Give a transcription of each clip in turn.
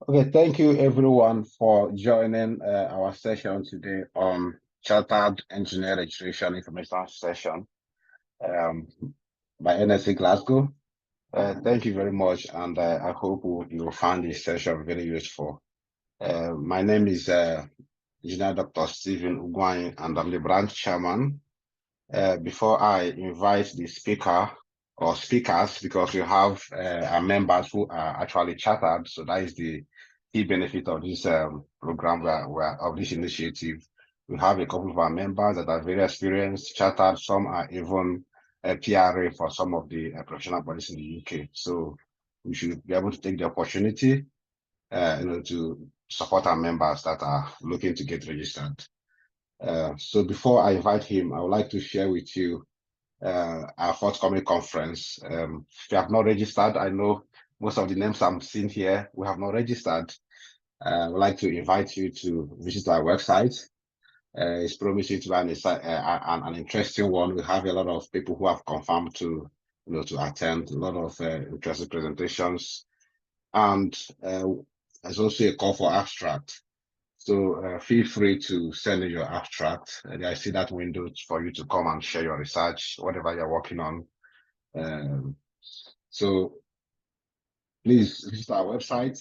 Okay, thank you everyone for joining our session today on Chartered Engineer Registration Information Session by NSC Glasgow. Thank you very much, and I hope you will find this session very useful. My name is Engineer Dr. C.Eng, and I'm the branch chairman. Before I invite the speaker or speakers, because we have our members who are actually chartered, so that is the key benefit of this program of this initiative. We have a couple of our members that are very experienced, chartered. Some are even PRA for some of the professional bodies in the UK. So we should be able to take the opportunity, to support our members that are looking to get registered. So before I invite him, I would like to share with you our forthcoming conference. If you have not registered, I know most of the names I'm seeing here, we have not registered. I would like to invite you to visit our website. It's promising to be an interesting one. We have a lot of people who have confirmed to attend, a lot of interesting presentations. And there's also a call for abstract. So feel free to send in your abstract. I see that window for you to come and share your research, whatever you're working on. So please visit our website,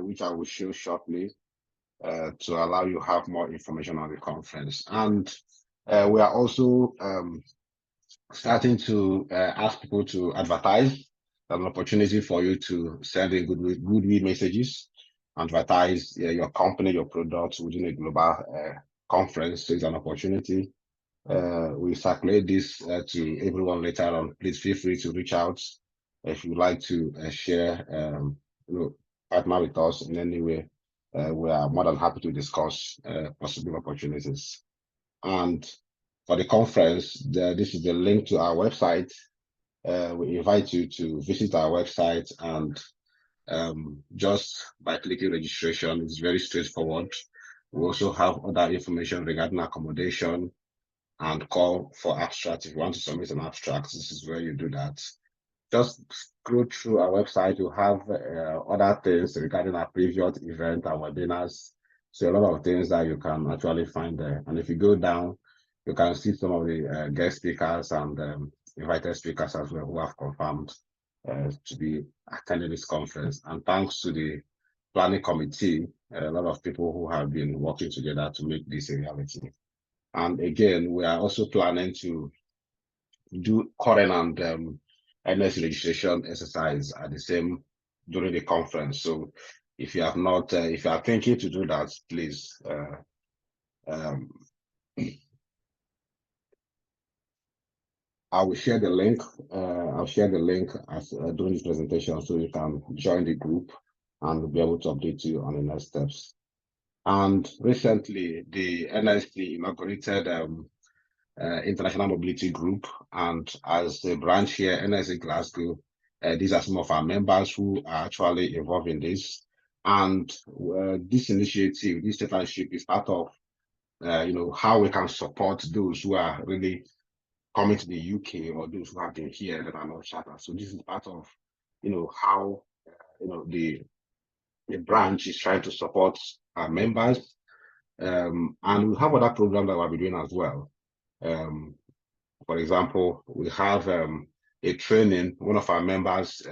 which I will show shortly, to allow you have more information on the conference. And we are also starting to ask people to advertise. An opportunity for you to send in goodwill messages, advertise your company, your products within a global conference. So it's an opportunity. We circulate this to everyone later on. Please feel free to reach out if you'd like to share, partner with us in any way. We are more than happy to discuss possible opportunities. And for the conference, this is the link to our website. We invite you to visit our website, and just by clicking registration, it's very straightforward. We also have other information regarding accommodation and call for abstract. If you want to submit an abstract, this is where you do that. Just scroll through our website. You have other things regarding our previous event and webinars. So a lot of things that you can actually find there. And if you go down, you can see some of the guest speakers and invited speakers as well who have confirmed to be attending this conference. And thanks to the planning committee, a lot of people who have been working together to make this a reality. And again, we are also planning to do current and NS registration exercise at the same during the conference. So if you have not, if you are thinking to do that, please I will share the link. I'll share the link as during this presentation, so you can join the group and be able to update you on the next steps. And recently, the NSC inaugurated International Mobility Group, and as a branch here, NSC Glasgow, these are some of our members who are actually involved in this. And this initiative, this partnership is part of, how we can support those who are really coming to the UK or those who have been here that are not chartered. So this is part of, how, the branch is trying to support our members. And we have other programs that we'll be doing as well. For example, we have a training. One of our members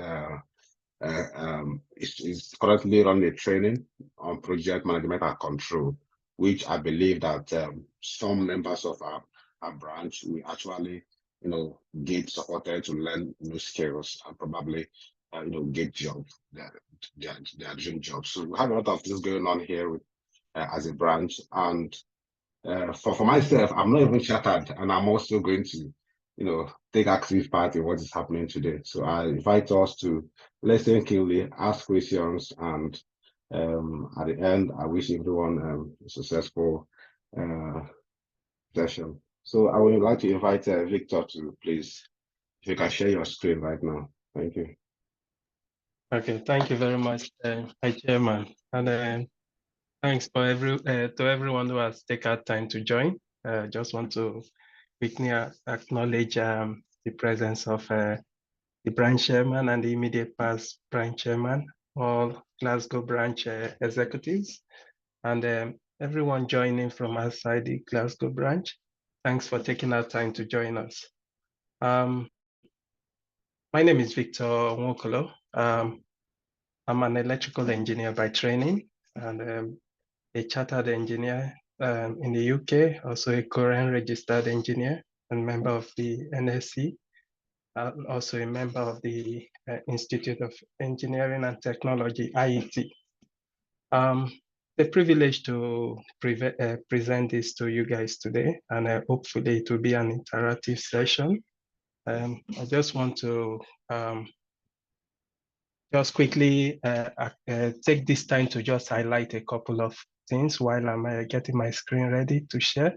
is currently running a training on project management and control, which I believe that some members of our branch will actually, get supported to learn new skills and probably, get jobs, their dream jobs. So we have a lot of things going on here with, as a branch. And for myself, I'm not even chartered, and I'm also going to, take active part in what is happening today. So I invite us to listen keenly, ask questions, and at the end, I wish everyone a successful session. So I would like to invite Victor to please, if you can share your screen right now. Thank you. Okay, thank you very much, Hi Chairman, and thanks for to everyone who has taken time to join. Just want to quickly acknowledge the presence of the the branch chairman and the immediate past branch chairman, all Glasgow branch executives, and everyone joining from outside the Glasgow branch. Thanks for taking our time to join us. My name is Victor Nwokolo. I'm an electrical engineer by training and a chartered engineer in the UK, also a Korean registered engineer and member of the NSC, also a member of the Institute of Engineering and Technology, IET. The privilege to present this to you guys today, and hopefully it will be an interactive session. I just want to just quickly take this time to just highlight a couple of things while I'm getting my screen ready to share.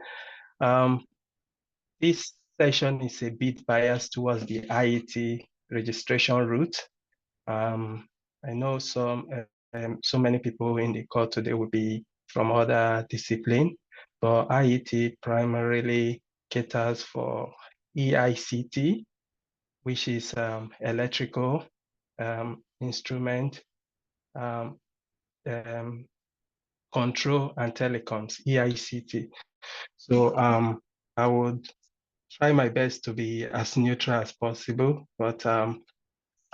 This session is a bit biased towards the IET registration route. I know so many people in the call today will be from other disciplines, but IET primarily caters for EICT, which is electrical, instrument, control and telecoms, EICT. So I would try my best to be as neutral as possible, but I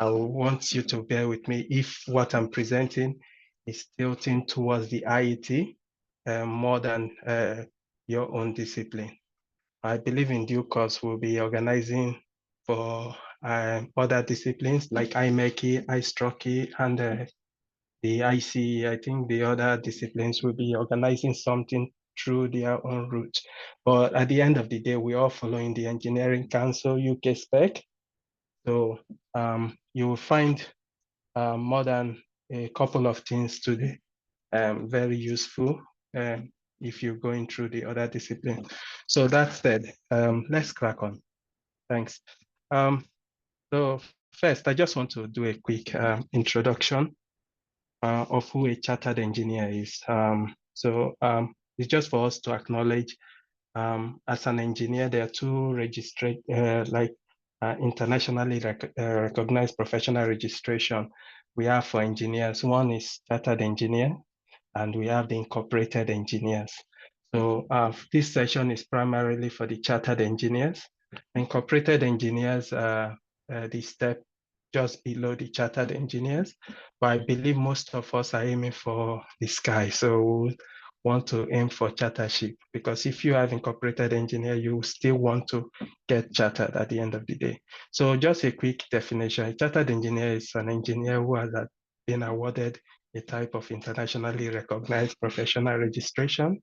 want you to bear with me if what I'm presenting is tilting towards the IET more than your own discipline. I believe in due course we'll be organizing for other disciplines like IMECI, iStroke, and the ICE. I think the other disciplines will be organizing something through their own route. But at the end of the day, we're all following the Engineering Council UK spec. So you will find more than a couple of things today very useful if you're going through the other discipline. So that said, let's crack on. Thanks. So first, I just want to do a quick introduction of who a chartered engineer is. It's just for us to acknowledge as an engineer, there are two registered, internationally recognized professional registration we have for engineers. One is chartered engineer, and we have the incorporated engineers. So this session is primarily for the chartered engineers. Incorporated engineers are the step just below the chartered engineers, but I believe most of us are aiming for the sky. So we want to aim for chartership, because if you have incorporated engineer, you still want to get chartered at the end of the day. So just a quick definition: a chartered engineer is an engineer who has been awarded a type of internationally recognized professional registration,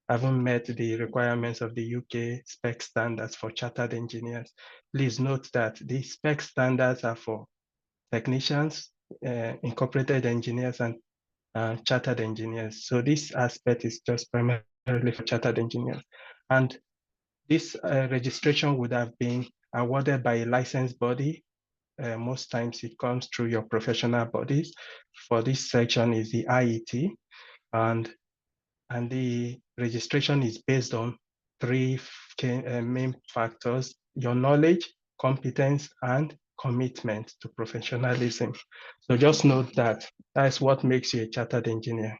having met the requirements of the UK spec standards for chartered engineers. Please note that the spec standards are for technicians, incorporated engineers, and chartered engineers. So this aspect is just primarily for chartered engineers. And this registration would have been awarded by a licensed body. Most times it comes through your professional bodies. For this section is the IET, and the registration is based on three main factors: your knowledge, competence, and commitment to professionalism. So just note that that's what makes you a chartered engineer.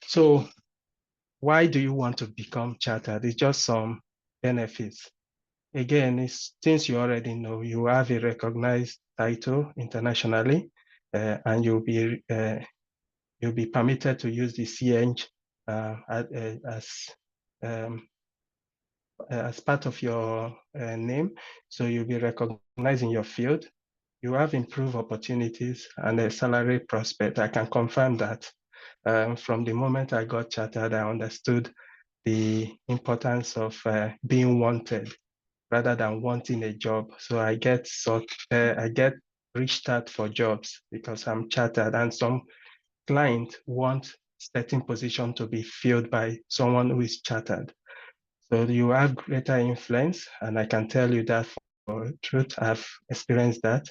So why do you want to become chartered? It's just some benefits. Again, it's things you already know. You have a recognized title internationally, and you'll be permitted to use the C.Eng as part of your name. So you'll be recognized in your field. You have improved opportunities and a salary prospect. I can confirm that. From the moment I got chartered, I understood the importance of being wanted rather than wanting a job. So I get reached out for jobs because I'm chartered, and some clients want certain position to be filled by someone who is chartered. So you have greater influence, and I can tell you that for truth, I've experienced that.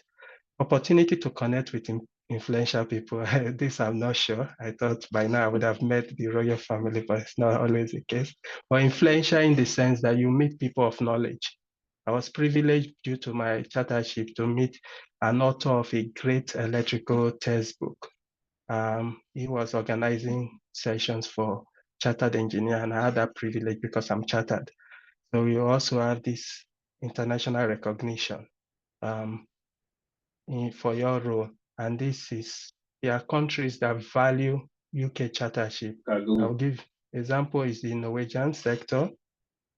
Opportunity to connect with influential people. This I'm not sure. I thought by now I would have met the royal family, but it's not always the case. But influential in the sense that you meet people of knowledge. I was privileged due to my chartership to meet an author of a great electrical textbook. He was organizing sessions for chartered engineer, and I had that privilege because I'm chartered. So we also have this international recognition for your role. And there are countries that value UK chartership. I'll give example is the Norwegian sector.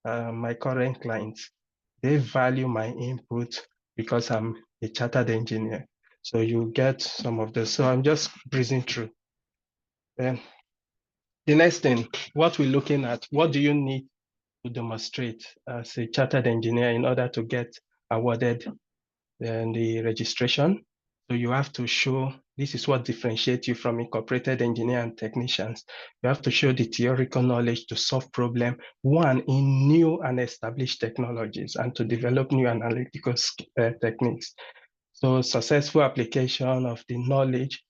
My current clients, they value my input because I'm a chartered engineer. So you get some of this. So I'm just breezing through. Then the next thing, what we're looking at, what do you need to demonstrate as a chartered engineer in order to get awarded the registration? So you have to show, this is what differentiates you from incorporated engineer and technicians. You have to show the theoretical knowledge to solve problem, one, in new and established technologies, and to develop new analytical techniques. So successful application of the knowledge.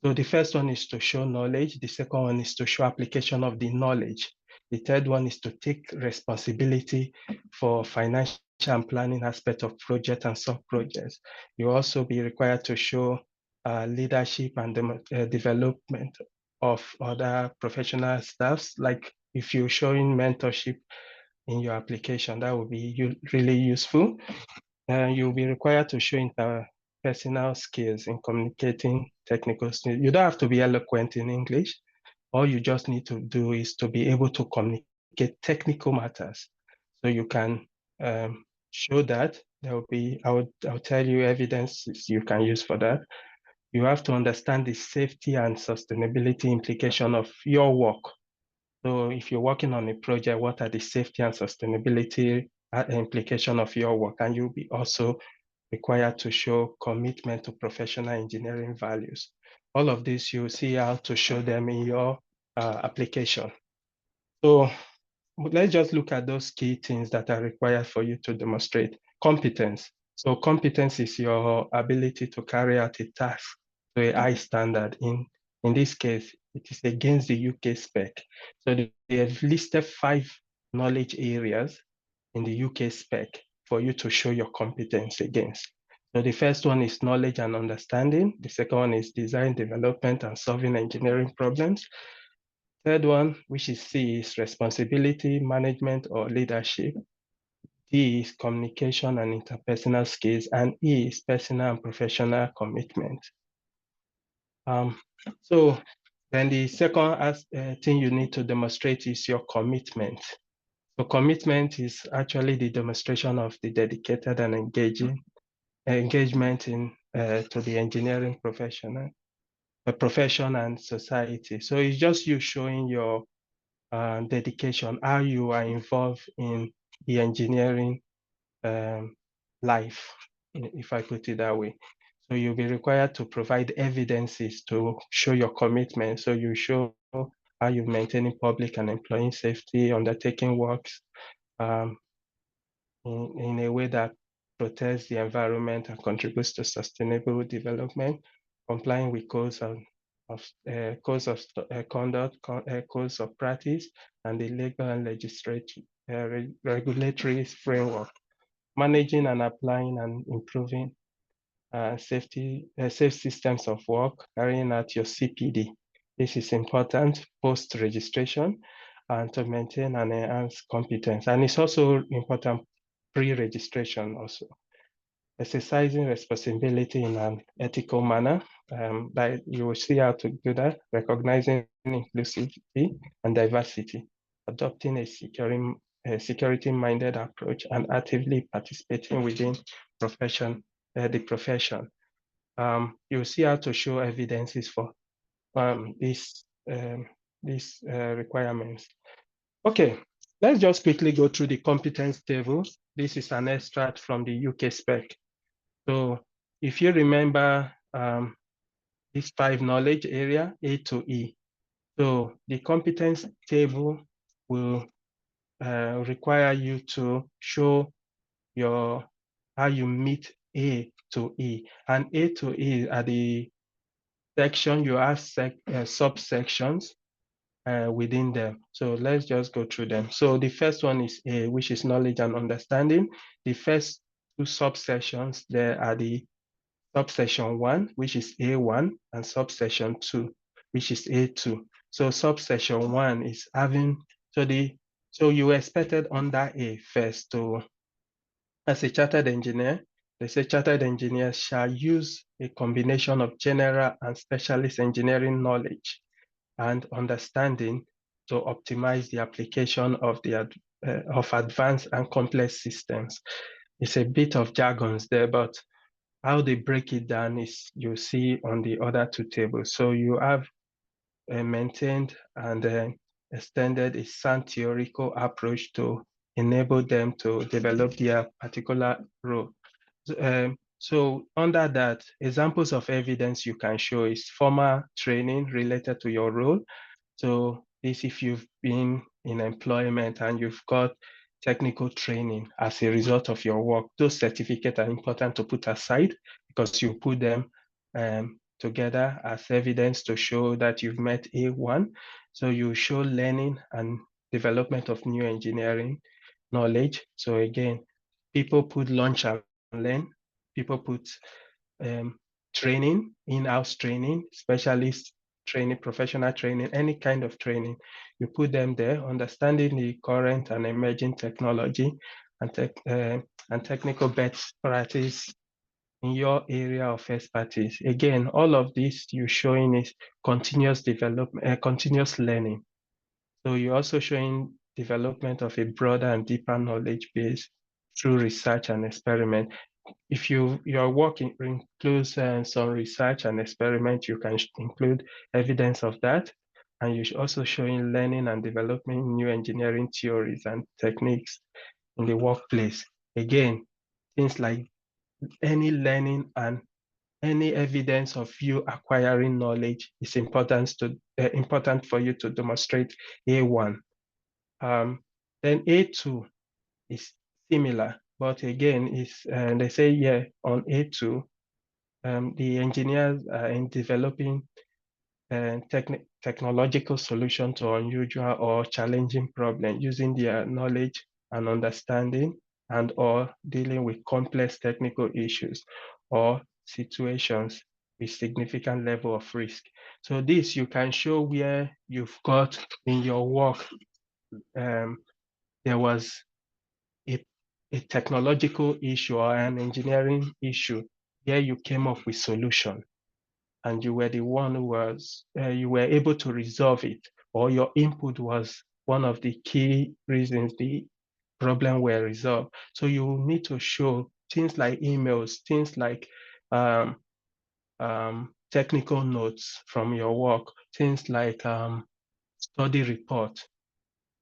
So the first one is to show knowledge. The second one is to show application of the knowledge. The third one is to take responsibility for financial and planning aspect of project and sub-projects. You also be required to show leadership and development of other professional staffs. Like if you're showing mentorship in your application, that would be really useful. You'll be required to show interpersonal skills in communicating technical skills. You don't have to be eloquent in English. All you just need to do is to be able to communicate technical matters. So you can show that. There will be, I'll tell you evidences you can use for that. You have to understand the safety and sustainability implication of your work. So if you're working on a project, what are the safety and sustainability implication of your work? And you'll be also required to show commitment to professional engineering values. All of this, you'll see how to show them in your application. So let's just look at those key things that are required for you to demonstrate. Competence. So competence is your ability to carry out a task to a high standard. In this case, it is against the UK spec. So they have listed 5 knowledge areas in the UK spec for you to show your competence against. So the first one is knowledge and understanding. The second one is design, development, and solving engineering problems. Third one, which is C, is responsibility, management, or leadership. D is communication and interpersonal skills, and E is personal and professional commitment. So then the second thing you need to demonstrate is your commitment. So commitment is actually the demonstration of the dedicated and engagement in to the engineering profession and society. So it's just you showing your dedication, how you are involved in the engineering life, if I put it that way. So you'll be required to provide evidences to show your commitment. So you show how you're maintaining public and employee safety, undertaking works in a way that protects the environment and contributes to sustainable development, complying with codes of conduct, codes of practice, and the legal and legislative regulatory framework, managing and applying and improving safe systems of work, carrying out your CPD. This is important post-registration and to maintain and enhance competence. And it's also important pre-registration also. Exercising responsibility in an ethical manner, that you will see how to do that, recognizing inclusivity and diversity, adopting a security-minded approach, and actively participating within the profession. You'll see how to show evidences for these requirements. Okay, let's just quickly go through the competence table. This is an extract from the UK spec. So if you remember these 5 knowledge area, A to E. So the competence table will require you to show how you meet A to E. And A to E are the section, you have subsections. within them. So let's just go through them. So the first one is A, which is knowledge and understanding. The first two subsections there are the subsection 1, which is A1, and subsection 2, which is A2. So subsection 1 is having, so you expected under A first to, as a chartered engineer, they say chartered engineers shall use a combination of general and specialist engineering knowledge and understanding to optimize the application of of advanced and complex systems. It's a bit of jargons there, but how they break it down is you see on the other two tables. So you have maintained and extended a sound theoretical approach to enable them to develop their particular role. So under that, examples of evidence you can show is formal training related to your role. So this, if you've been in employment and you've got technical training as a result of your work, those certificates are important to put aside because you put them together as evidence to show that you've met A1. So you show learning and development of new engineering knowledge. So again, people put launch and learn, people put training, in-house training, specialist training, professional training, any kind of training. You put them there, understanding the current and emerging technology and technical best practice in your area of expertise. Again, all of this you're showing is continuous development, continuous learning. So you're also showing development of a broader and deeper knowledge base through research and experiment. If your work includes some research and experiment, you can include evidence of that. And you're also showing learning and developing new engineering theories and techniques in the workplace. Again, things like any learning and any evidence of you acquiring knowledge is important for you to demonstrate A1. Then A2 is similar, but again, they say on A2, the engineers are in developing technological solution to unusual or challenging problems using their knowledge and understanding and or dealing with complex technical issues or situations with significant level of risk. So this you can show where you've got in your work, there was a, a technological issue or an engineering issue where you came up with solution and you were the one who was, you were able to resolve it, or your input was one of the key reasons the problem were resolved. So you need to show things like emails, things like technical notes from your work, things like study report.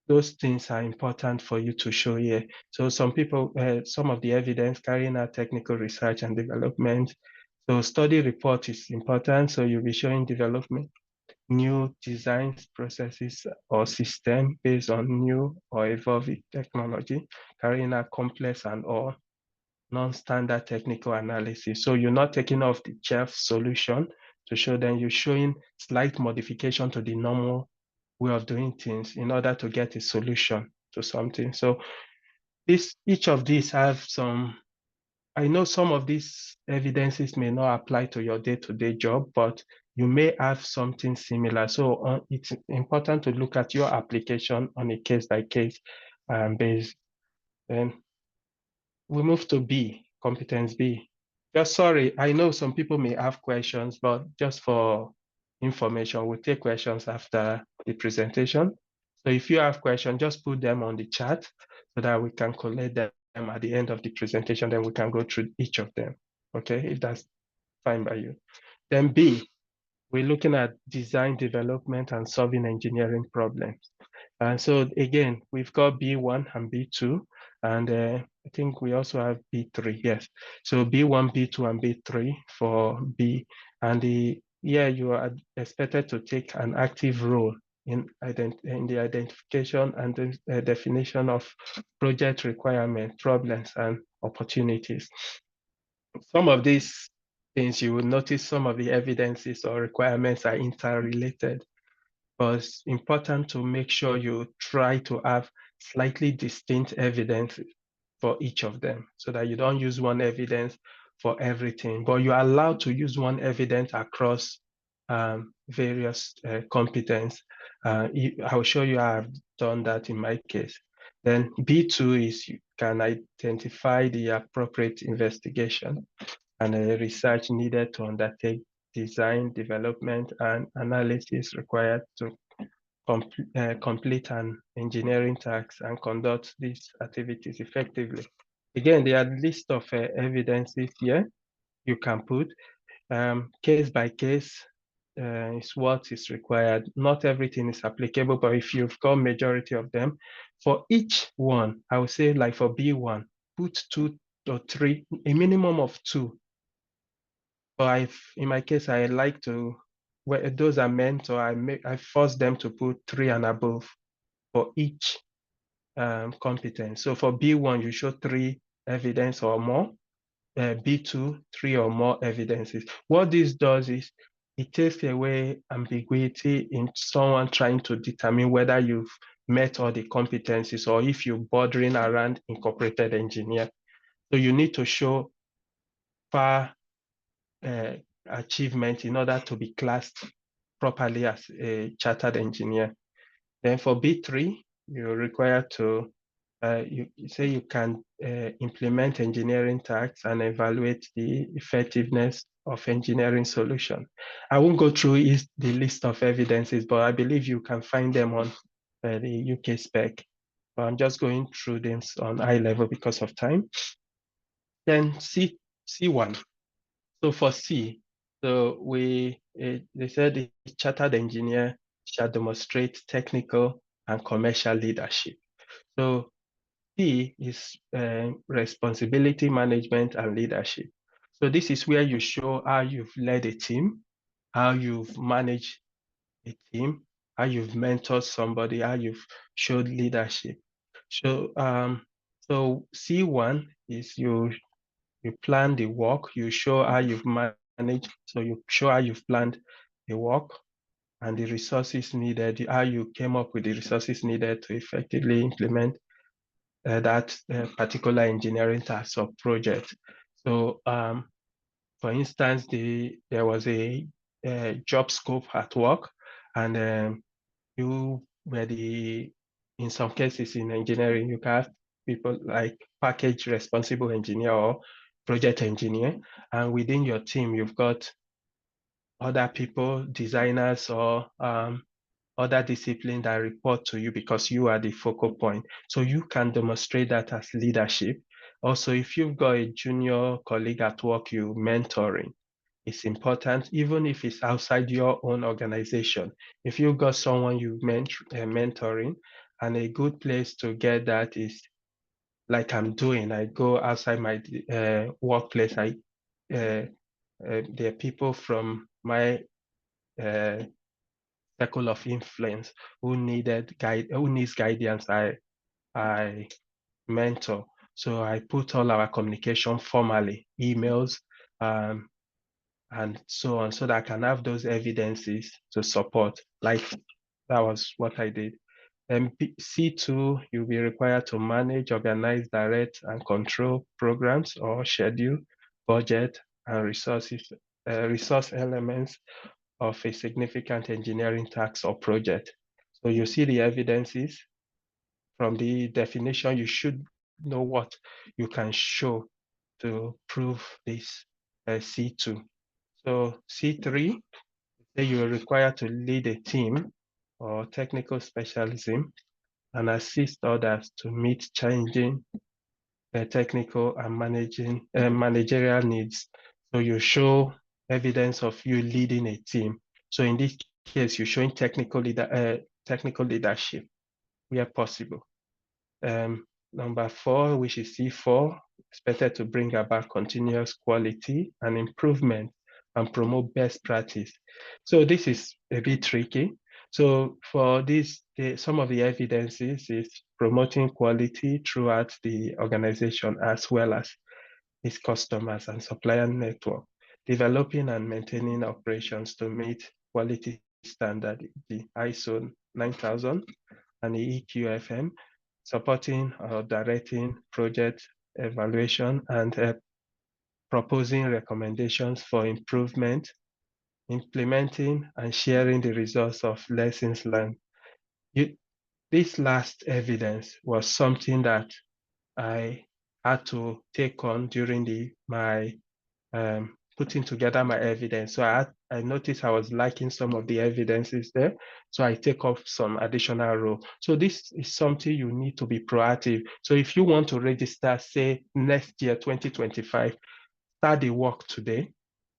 Those things are important for you to show here. So some people, some of the evidence carrying out technical research and development. So study report is important. So you'll be showing development, new designs, processes, or system based on new or evolving technology, carrying out complex and or non-standard technical analysis. So you're not taking off the shelf solution to show them, you're showing slight modification to the normal way of doing things in order to get a solution to something. So each of these have some, I know some of these evidences may not apply to your day-to-day job, but you may have something similar. So it's important to look at your application on a case-by-case basis. Then we move to B, competence B. Just sorry, I know some people may have questions, but just for information, we'll take questions after the presentation. So if you have questions, just put them on the chat so that we can collect them at the end of the presentation, then we can go through each of them, okay, if that's fine by you. Then B, we're looking at design, development, and solving engineering problems. And so again, we've got B1 and B2, and I think we also have B3, yes. So B1, B2, and B3 for B. And you are expected to take an active role in the identification and the definition of project requirements, problems, and opportunities. Some of these things you will notice some of the evidences or requirements are interrelated. but it's important to make sure you try to have slightly distinct evidence for each of them so that you don't use one evidence for everything, but you're allowed to use one evidence across various competence. I'll show you how I've done that in my case. Then B2 is you can identify the appropriate investigation and research needed to undertake design, development, and analysis required to complete an engineering task and conduct these activities effectively. Again, there are list of evidences here you can put. Case by case is what is required. Not everything is applicable, but if you've got majority of them, for each one, I would say like for B1, put 2 or 3, a minimum of 2. But in my case, I like to, where those are meant, or I force them to put 3 and above for each competence. So for B1, you show 3 evidence or more. B2, 3 or more evidences. What this does is it takes away ambiguity in someone trying to determine whether you've met all the competencies or if you're bordering around incorporated engineer. So you need to show far achievement in order to be classed properly as a chartered engineer. Then for B3, you're required to you say you can implement engineering tasks and evaluate the effectiveness of engineering solution. I won't go through the list of evidences, but I believe you can find them on the UK spec. But I'm just going through them on high level because of time. Then C1. So for C, so they said the chartered engineer shall demonstrate technical and commercial leadership. So C is responsibility management and leadership. So this is where you show how you've led a team, how you've managed a team, how you've mentored somebody, how you've showed leadership. So so C1 is you plan the work, you show how you've managed, so you show how you've planned the work and the resources needed, how you came up with the resources needed to effectively implement that particular engineering task or project. So for instance, there was a job scope at work, and you were in some cases in engineering, you can have people like package responsible engineer or project engineer, and within your team, you've got other people, designers or other discipline that report to you because you are the focal point. So you can demonstrate that as leadership. Also, if you've got a junior colleague at work you mentoring, it's important, even if it's outside your own organization. If you've got someone you mentoring, and a good place to get that is like I'm doing. I go outside my workplace. There are people from my circle of influence who needs guidance. I mentor. So I put all our communication formally, emails, and so on, so that I can have those evidences to support. Like that was what I did. Then C2, you'll be required to manage, organize, direct, and control programs or schedule, budget, and resource elements of a significant engineering task or project. So you see the evidences from the definition. You should know what you can show to prove this C2. So C3, say you're required to lead a team or technical specialism and assist others to meet changing technical and managerial needs. So you show evidence of you leading a team. So in this case, you're showing technical leadership where possible. Number 4, which is C4, expected to bring about continuous quality and improvement and promote best practice. So this is a bit tricky. So for this, some of the evidences is promoting quality throughout the organization as well as its customers and supplier network, developing and maintaining operations to meet quality standard, the ISO 9000 and the EQFM, supporting or directing project evaluation and proposing recommendations for improvement, implementing and sharing the results of lessons learned. This last evidence was something that I had to take on during my putting together my evidence. So I noticed I was lacking some of the evidences there. So I take off some additional row. So this is something you need to be proactive. So if you want to register, say next year, 2025, start the work today.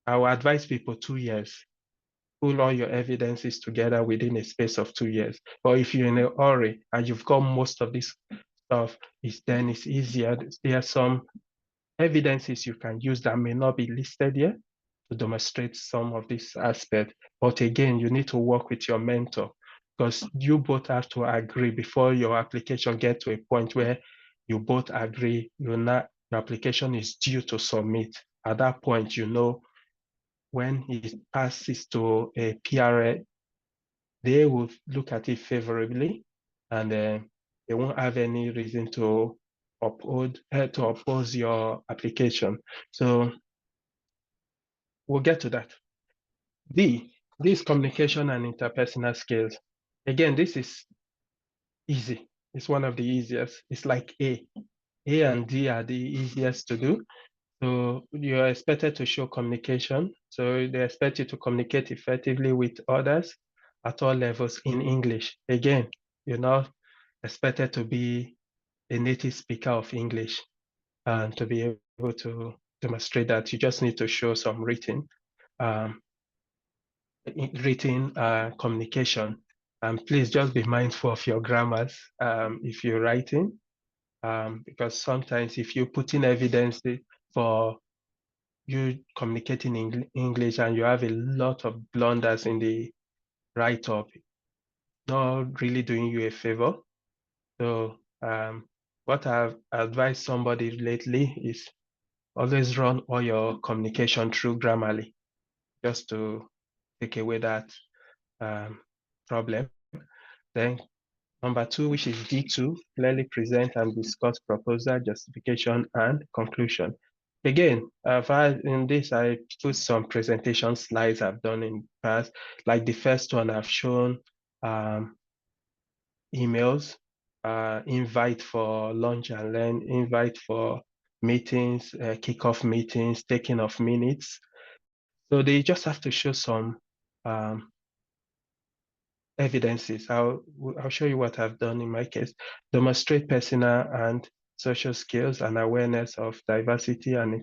I will advise people 2 years. Pull all your evidences together within a space of 2 years. But if you're in a hurry and you've got most of this stuff, then it's easier. There are some evidences you can use that may not be listed here to demonstrate some of this aspect. But again, you need to work with your mentor because you both have to agree before your application gets to a point where you both agree your application is due to submit. At that point, you know when it passes to a PRA, they will look at it favorably and they won't have any reason to oppose your application. So we'll get to that. This communication and interpersonal skills. Again, this is easy. It's one of the easiest. It's like A. A and D are the easiest to do. So you're expected to show communication. So they expect you to communicate effectively with others at all levels in English. Again, you're not expected to be a native speaker of English and to be able to demonstrate that. You just need to show some written communication. Please just be mindful of your grammars if you're writing, because sometimes if you put in evidence for you communicating in English and you have a lot of blunders in the write-up, not really doing you a favor. So what I've advised somebody lately is always run all your communication through Grammarly, just to take away that problem. Then number 2, which is D2, clearly present and discuss proposal, justification, and conclusion. Again, in this, I put some presentation slides I've done in the past. Like the first one, I've shown emails, invite for lunch and learn, invite for meetings, kickoff meetings, taking of minutes. So they just have to show some evidences. I'll show you what I've done in my case. Demonstrate personal and social skills and awareness of diversity and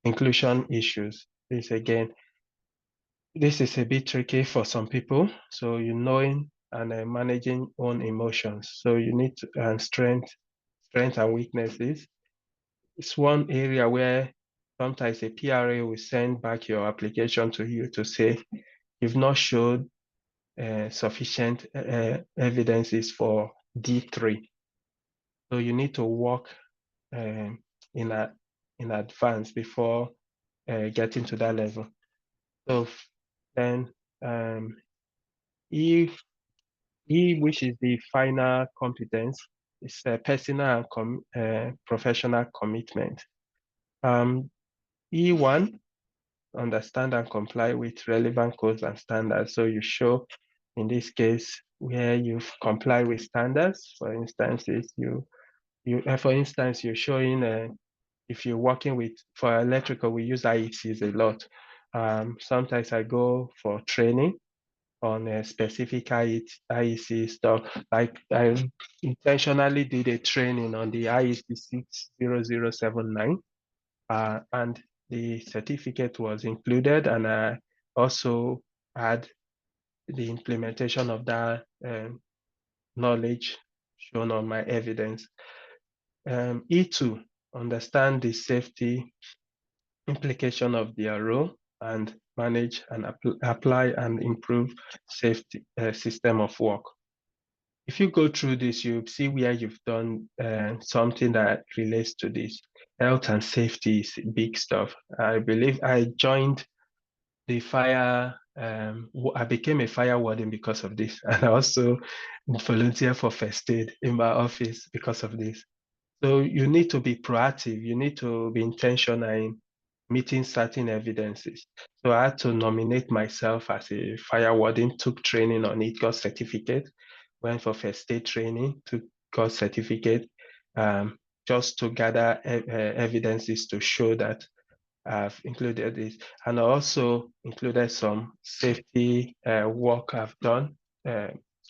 inclusion issues. This is a bit tricky for some people. So you knowing and managing own emotions. So you need to, strength and weaknesses. It's one area where sometimes a PRA will send back your application to you to say you've not showed sufficient evidences for D3. So you need to work in advance before getting to that level. So then E, which is the final competence, is personal and professional commitment. E1, understand and comply with relevant codes and standards. So you show, in this case, where you've complied with standards. For instance, you're showing if you're working with, for electrical, we use IECs a lot. Sometimes I go for training on a specific IEC stuff. Like I intentionally did a training on the IEC 60079, and the certificate was included, and I also had the implementation of that knowledge shown on my evidence. E2, understand the safety implication of their role and manage and apply and improve safety system of work. If you go through this, you see where you've done something that relates to this. Health and safety is big stuff. I believe I joined the fire I became a fire warden because of this, and I also volunteer for first aid in my office because of this. So you need to be proactive. You need to be intentional in meeting certain evidences. So I had to nominate myself as a fire warden, took training on it, got certificate, went for first aid training, got certificate, just to gather evidences to show that I've included this, and I also included some safety work I've done,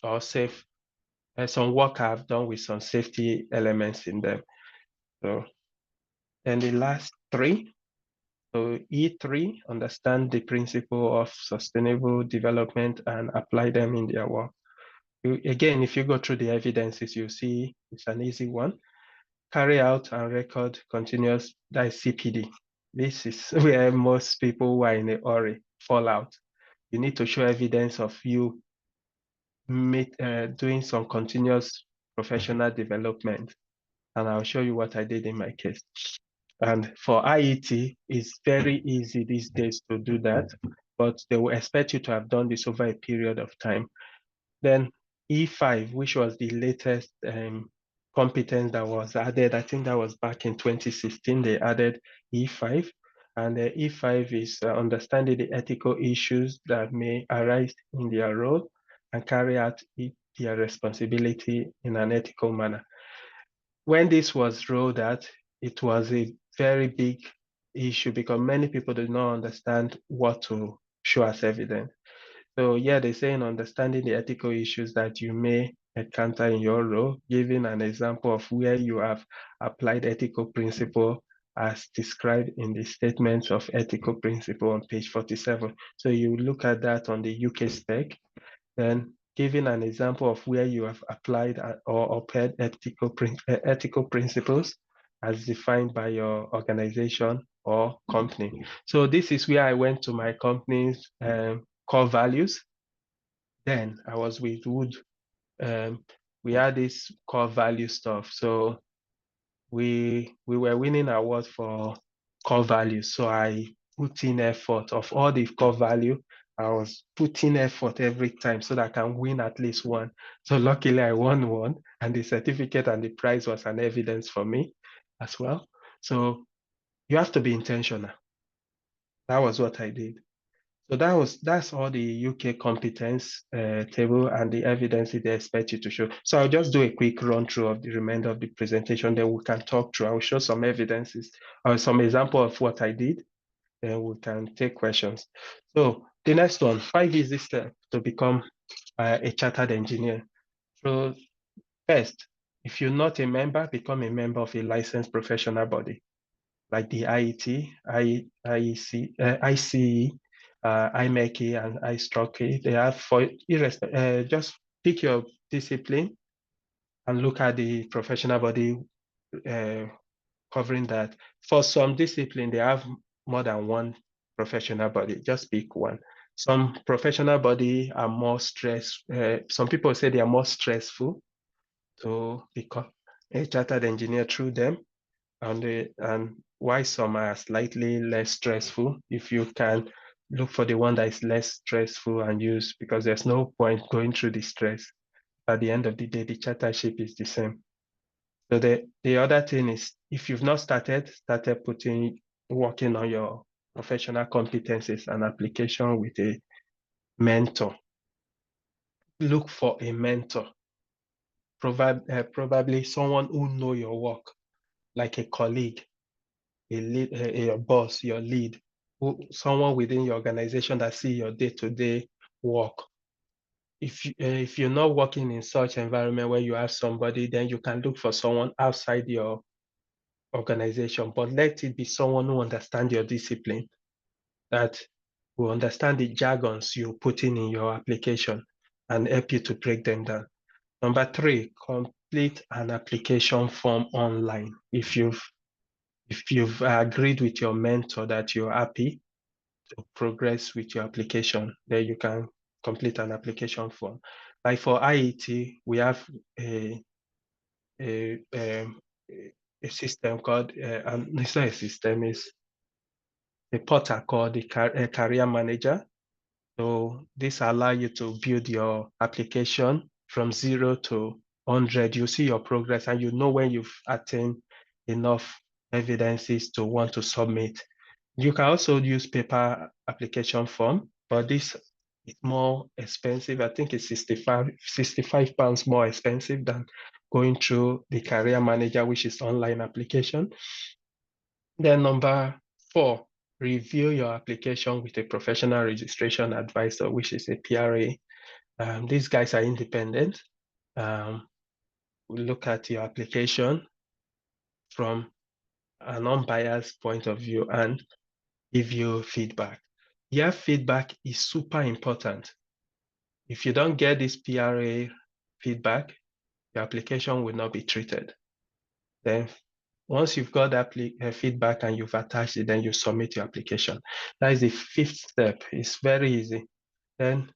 or some work I've done with some safety elements in them. So, and the last three, so E3, understand the principle of sustainable development and apply them in their work. Again, if you go through the evidences, you see it's an easy one. Carry out and record continuous, that is CPD. This is where most people who are in a hurry fall out. You need to show evidence of you doing some continuous professional development. And I'll show you what I did in my case. And for IET, it's very easy these days to do that, but they will expect you to have done this over a period of time. Then E5, which was the latest competence that was added, I think that was back in 2016, they added E5. And E5 is understanding the ethical issues that may arise in their role and carry out their responsibility in an ethical manner. When this was rolled out, it was a very big issue because many people did not understand what to show as evidence. So yeah, they say in understanding the ethical issues that you may encounter in your role, giving an example of where you have applied ethical principle as described in the statements of ethical principle on page 47. So you look at that on the UK spec, then giving an example of where you have applied or upheld ethical principles as defined by your organization or company. So this is where I went to my company's core values. Then I was with Wood. We had this core value stuff. So we were winning awards for core values. So I put in effort of all the core value. I was putting effort every time so that I can win at least one. So luckily I won one, and the certificate and the prize was an evidence for me as well. So you have to be intentional. That was what I did. So that's all the UK competence table and the evidence they expect you to show. So I'll just do a quick run through of the remainder of the presentation, then we can talk through. I'll show some evidences or some example of what I did, then we can take questions. So the next one, 5 easy steps to become a chartered engineer. So first, if you're not a member, become a member of a licensed professional body like the IET, ICE, IMECI, and ISTROCI. They have just pick your discipline and look at the professional body covering that. For some discipline, they have more than one professional body. Just pick one. Some professional body are more some people say they are more stressful to become a chartered engineer through them. And why some are slightly less stressful. If you can look for the one that is less stressful and use, because there's no point going through the stress. At the end of the day, the chartership is the same. So the other thing is, if you've not started working on your professional competencies and application with a mentor, look for a mentor, probably someone who know your work, like a colleague, your boss, your lead, someone within your organization that see your day-to-day work. If you're not working in such environment where you have somebody, then you can look for someone outside your organization, but let it be someone who understands your discipline, that will understand the jargons you're putting in your application and help you to break them down. Number 3, complete an application form online. If you've agreed with your mentor that you're happy to progress with your application, then you can complete an application form. Like for IET, we have a system called, it's not a system, it's a portal called the Career Manager. So this allows you to build your application from 0 to 100. You see your progress and you know when you've attained enough evidences to want to submit. You can also use paper application form, but this is more expensive. I think it's 65 pounds more expensive than going through the career manager, which is online application. Then number 4, review your application with a professional registration advisor, which is a PRA. These guys are independent. We look at your application from an unbiased point of view and give you feedback. Your feedback is super important. If you don't get this PRA feedback, your application will not be treated. Then once you've got that feedback and you've attached it, then you submit your application. That is the 5th step. It's very easy. Then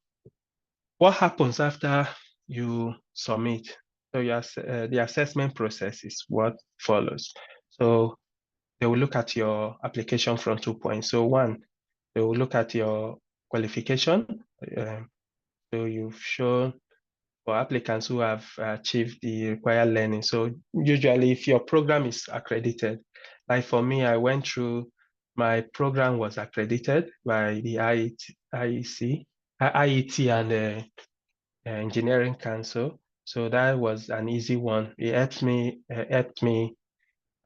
what happens after you submit? So the assessment process is what follows. So they will look at your application from 2 points. So 1, they will look at your qualification. So you've shown for applicants who have achieved the required learning. So usually if your program is accredited, like for me, I went through, my program was accredited by the IET and Engineering Council. So that was an easy one. It helped me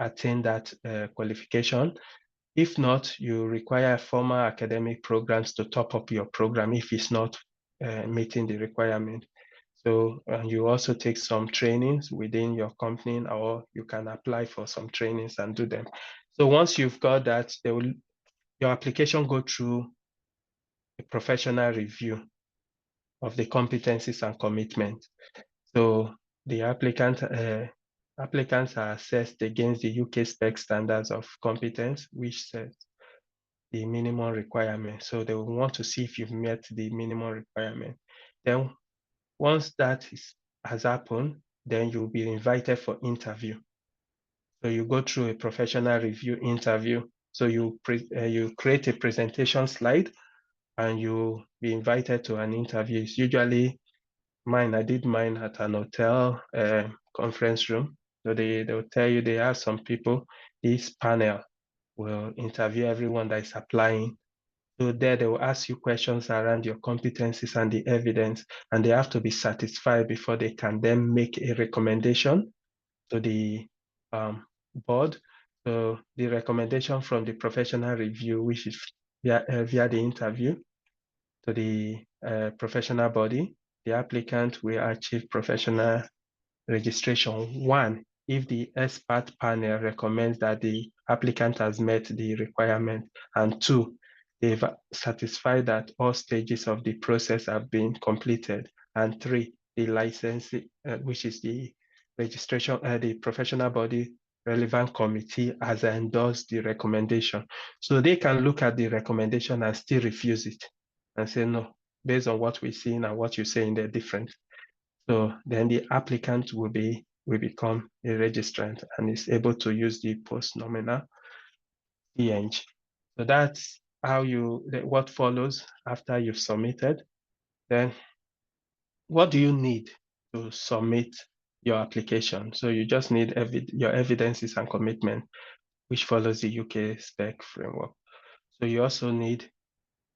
attain that qualification. If not, you require formal academic programs to top up your program if it's not meeting the requirement. So you also take some trainings within your company, or you can apply for some trainings and do them. So once you've got that, your application go through a professional review of the competencies and commitment. So the applicants are assessed against the UK spec standards of competence, which says the minimum requirement. So they will want to see if you've met the minimum requirement. Then once that has happened, then you'll be invited for interview. So you go through a professional review interview. So you create a presentation slide and you'll be invited to an interview. It's usually I did mine at an hotel conference room. So they'll tell you they have some people, this panel will interview everyone that is applying. So there they will ask you questions around your competencies and the evidence, and they have to be satisfied before they can then make a recommendation to the board. So the recommendation from the professional review, which is via the interview, to the professional body, the applicant will achieve professional registration. 1, if the expert panel recommends that the applicant has met the requirement, and 2, they've satisfied that all stages of the process have been completed, and 3, the licensing, which is the registration, the professional body relevant committee has endorsed the recommendation. So they can look at the recommendation and still refuse it and say, no, based on what we've seen and what you're saying, they're different. So then the applicant will become a registrant and is able to use the post-nominal C.Eng. So that's what follows after you've submitted. Then what do you need to submit your application? So you just need your evidences and commitment, which follows the UK spec framework. So you also need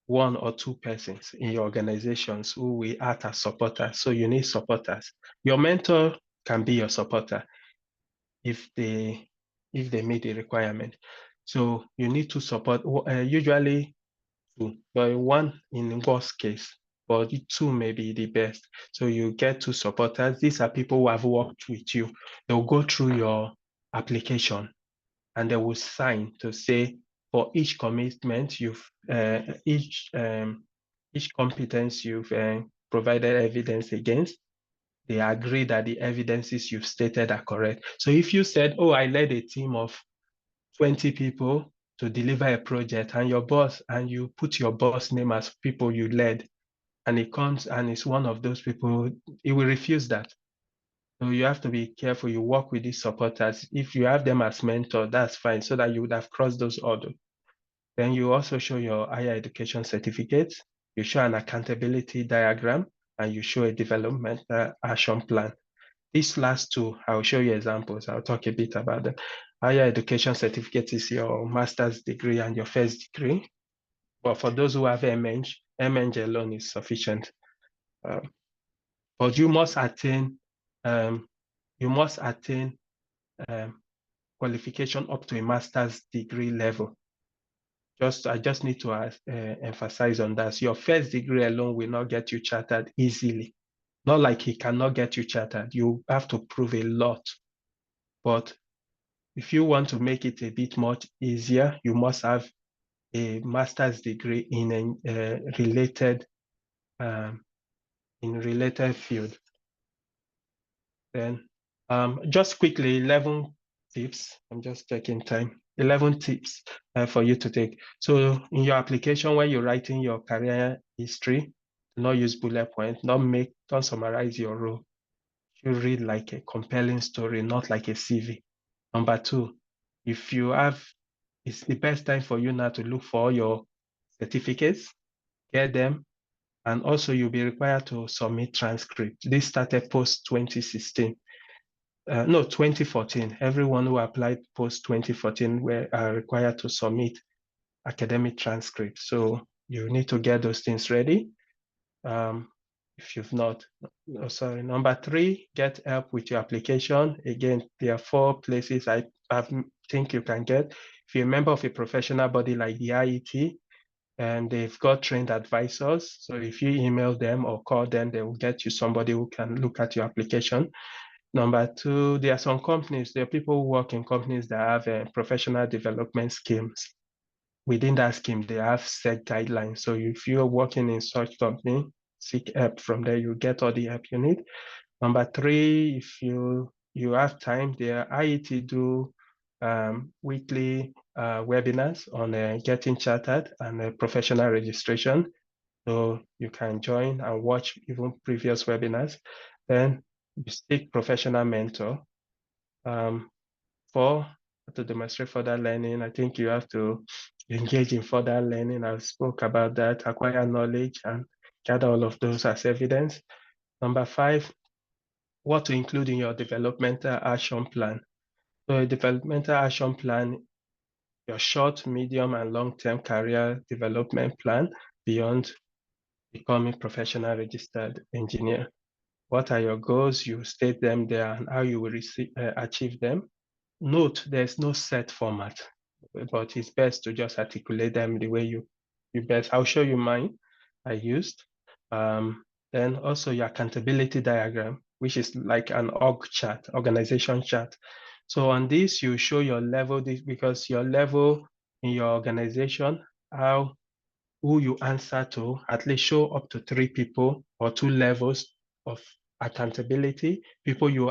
1 or 2 persons in your organizations who will act as supporters. So you need supporters. Your mentor can be your supporter if they meet the requirement. So you need to support, usually 2, but 1 in worst case, but 2 may be the best. So you get 2 supporters. These are people who have worked with you. They'll go through your application and they will sign to say for each commitment each competence you've provided evidence against, they agree that the evidences you've stated are correct. So if you said, oh, I led a team of 20 people to deliver a project, and you put your boss name as people you led, and it comes and it's one of those people, he will refuse that. So you have to be careful. You work with these supporters. If you have them as mentor, that's fine, so that you would have crossed those hurdles. Then you also show your higher education certificates. you show an accountability diagram, and you show a development action plan. These last two, I'll show you examples. I'll talk a bit about them. Higher education certificate is your master's degree and your first degree. But for those who have MEng alone is sufficient. But you must attain qualification up to a master's degree level. I just need to emphasize on that. So your first degree alone will not get you chartered easily. Not like he cannot get you chartered. You have to prove a lot. But if you want to make it a bit much easier, you must have a master's degree in a related field. Then just quickly, 11 tips. I'm just checking time. 11 tips for you to take. So in your application, when you're writing your career history, not use bullet points, don't summarize your role. You read like a compelling story, not like a CV. Number two, it's the best time for you now to look for your certificates, get them, and also you'll be required to submit transcript. This started post 2016. 2014. Everyone who applied post 2014 were required to submit academic transcript. So you need to get those things ready. If you've not, Number three, get help with your application. Again, there are 4 places I think you can get. If you're a member of a professional body like the IET, and they've got trained advisors. So if you email them or call them, they will get you somebody who can look at your application. Number two, there are people who work in companies that have professional development schemes. Within that scheme, they have set guidelines. So if you're working in such company, seek help from there, you get all the help you need. Number three, if you have time, the IET do weekly webinars on getting chartered and professional registration. So you can join and watch even previous webinars. Then you seek professional mentor. 4, to demonstrate further learning, I think you have to engage in further learning. I spoke about that, acquire knowledge and gather all of those as evidence. Number 5, what to include in your developmental action plan. So a developmental action plan, your short, medium, and long-term career development plan beyond becoming professional registered engineer. What are your goals? You state them there and how you will achieve them. Note, there's no set format, but it's best to just articulate them the way you best. I'll show you mine I used. Then also your accountability diagram, which is like an org chart, organization chart. So on this, you show your level, because your level in your organization, who you answer to, at least show up to 3 people or 2 levels of accountability, people you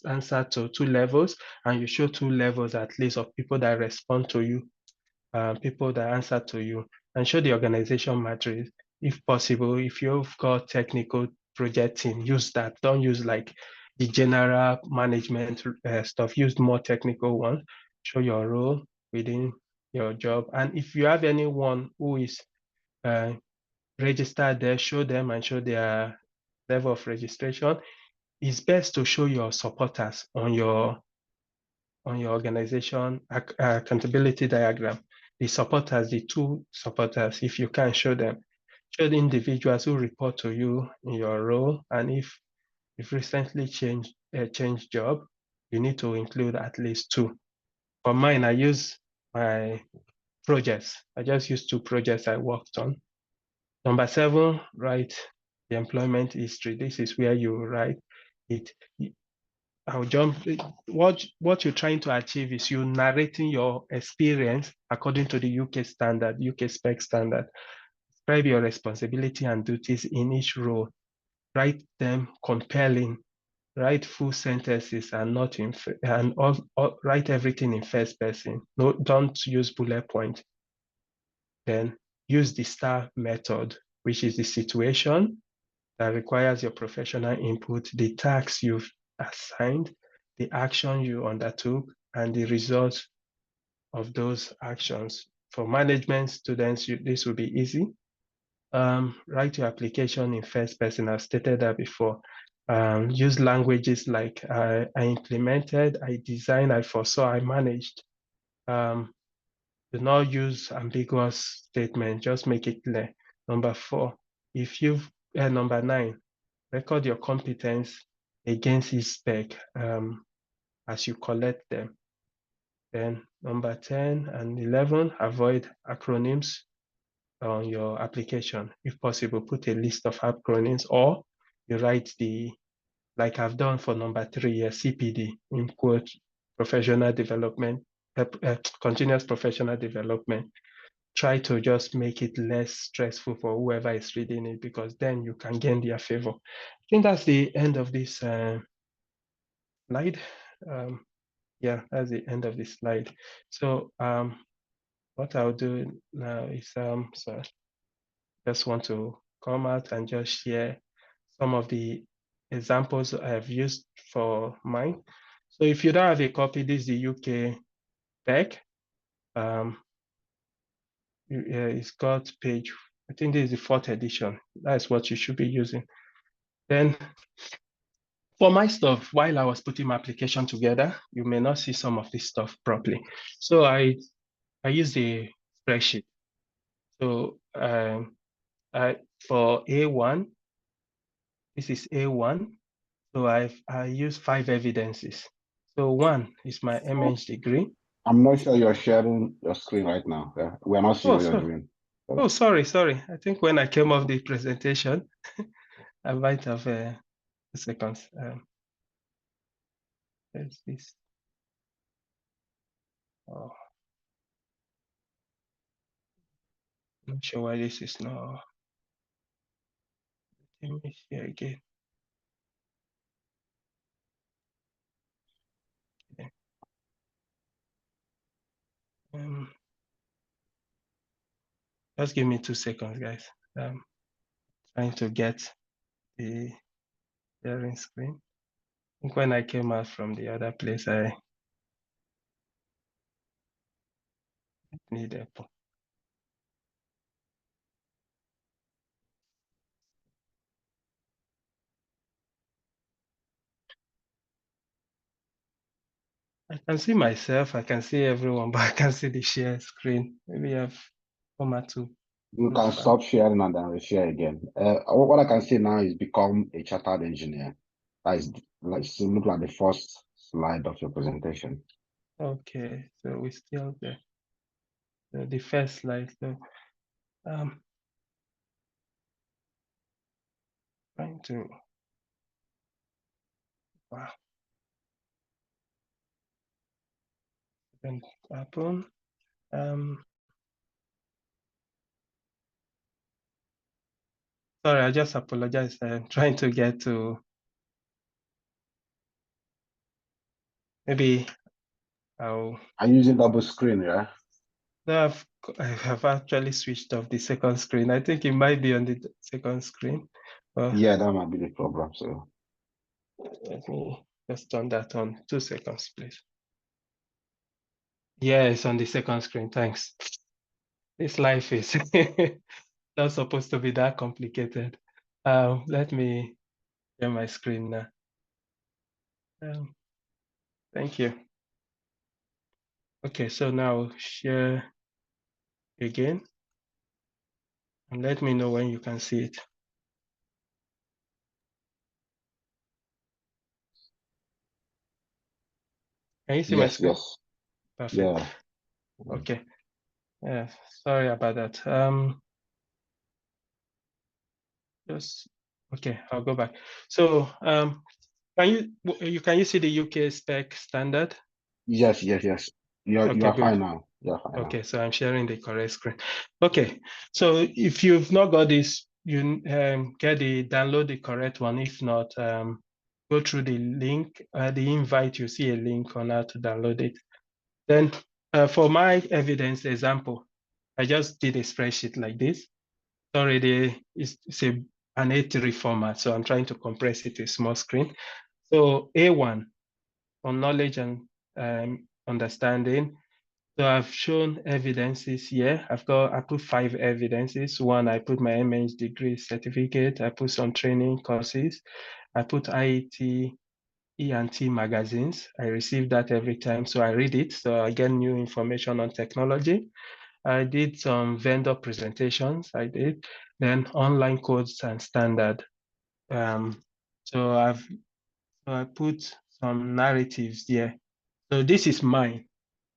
answer to 2 levels, and you show 2 levels at least of people that respond to you, people that answer to you, and show the organization matrix. If possible, if you've got technical project team, use that. Don't use like the general management stuff. Use more technical one. Show your role within your job. And if you have anyone who is registered there, show them and show their level of registration. It's best to show your supporters on your organization accountability diagram. The 2 supporters, if you can show them. Show the individuals who report to you in your role, and if you've recently changed job, you need to include at least 2. For mine, I use my projects. I just used 2 projects I worked on. Number 7, write the employment history. This is where you write it. I'll jump. What you're trying to achieve is you narrating your experience according to the UK standard, UK spec standard. Describe your responsibility and duties in each role. Write them compelling. Write full sentences and not in write everything in first person. No, don't use bullet point. Then use the STAR method, which is the situation that requires your professional input, the tasks you've assigned, the action you undertook, and the results of those actions. For management students, this will be easy. write your application in first person. I've stated that before. Use languages like I implemented, I designed, I foresaw, I managed. Do not use ambiguous statement, just make it clear. Number 4, number 9, record your competence against each spec as you collect them. Then number 10 and 11, avoid acronyms on your application. If possible, put a list of acronyms, or you write like I've done for number 3 here, CPD, in quote, professional development, continuous professional development. Try to just make it less stressful for whoever is reading it, because then you can gain their favor. I think that's the end of this slide. Yeah, that's the end of this slide. So what I'll do now is sorry, just want to come out and just share some of the examples I've used for mine. So if you don't have a copy, this is the UK spec. It's got page, I think this is the 4th edition. That's what you should be using. Then for my stuff, while I was putting my application together, you may not see some of this stuff properly. So I used a spreadsheet. So for A1, this is A1. So I use 5 evidences. So 1 is my MH degree. I'm not sure you're sharing your screen right now. Yeah? We're not seeing what you're doing. Oh, sorry. I think when I came off the presentation, I might have 2 seconds. There's this. Oh, I'm not sure why this is not. Let me see again. Okay. Just give me 2 seconds, guys. Trying to get the sharing screen. I think when I came out from the other place, I need help. I can see myself, I can see everyone, but I can see the share screen. Maybe I've format to. You can stop sharing and then reshare again. What I can see now is become a chartered engineer. That is like look like the first slide of your presentation. Okay, so we're still there. The first slide. So trying to wow. Then happen. Sorry, I just apologize. I'm trying to get to maybe I'll. I'm using double screen, yeah? No, I have actually switched off the second screen. I think it might be on the second screen. Yeah, that might be the problem. So let me just turn that on. 2 seconds, please. Yeah, it's on the second screen. Thanks. This life is not supposed to be that complicated. Let me share my screen now. Thank you. Okay, so now share again, and let me know when you can see it. Can you see my screen? yes. Perfect. Yeah. Okay. Yeah, sorry about that. Just okay, I'll go back. So can you see the UK spec standard? Yes. You Okay, are good. fine now. You're fine now. Okay, so I'm sharing the correct screen. Okay, so if you've not got this, you download the correct one. If not, go through the link, the invite. You see a link on how to download it. Then for my evidence example, I just did a spreadsheet like this. Sorry, it's an A3 format, so I'm trying to compress it to a small screen. So A1 on knowledge and understanding. So I've shown evidences here. I put 5 evidences. One, I put my MH degree certificate. I put some training courses. I put IET E&T magazines. I receive that every time, so I read it. So I get new information on technology. I did some vendor presentations. Then online codes and standard. So I put some narratives there. So this is mine.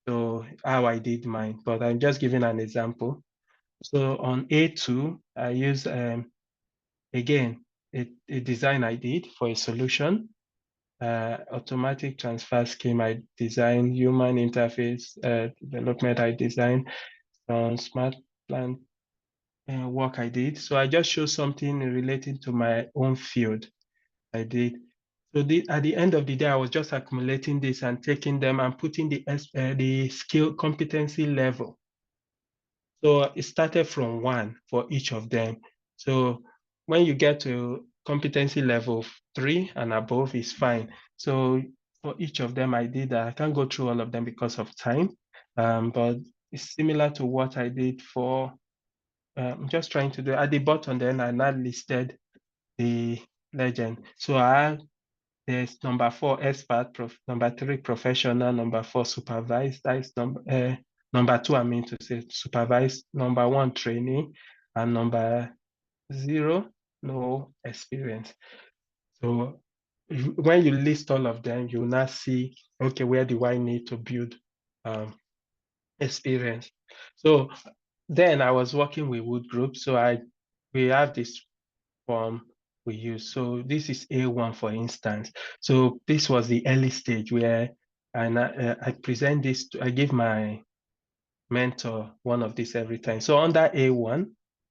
So how I did mine, but I'm just giving an example. So on A2, I use again a design I did for a solution. Automatic transfer scheme I designed, human interface development I designed, smart plan work I did. So I just show something relating to my own field I did. So at the end of the day, I was just accumulating this and taking them and putting the skill competency level. So it started from 1 for each of them. So when you get to competency level 3 and above is fine. So for each of them, I did that. I can't go through all of them because of time, but it's similar to what I did for, I'm just trying to do at the bottom, then I now listed the legend. So there's number 4, expert, number 3, professional, number 4, supervised. That is number 2, I mean to say supervised, number 1, trainee, and number 0, no experience. So when you list all of them, you now see, okay, where do I need to build experience? So then I was working with Wood Group. So we have this form we use. So this is A1, for instance. So this was the early stage where I present this, I give my mentor one of these every time. So under A1,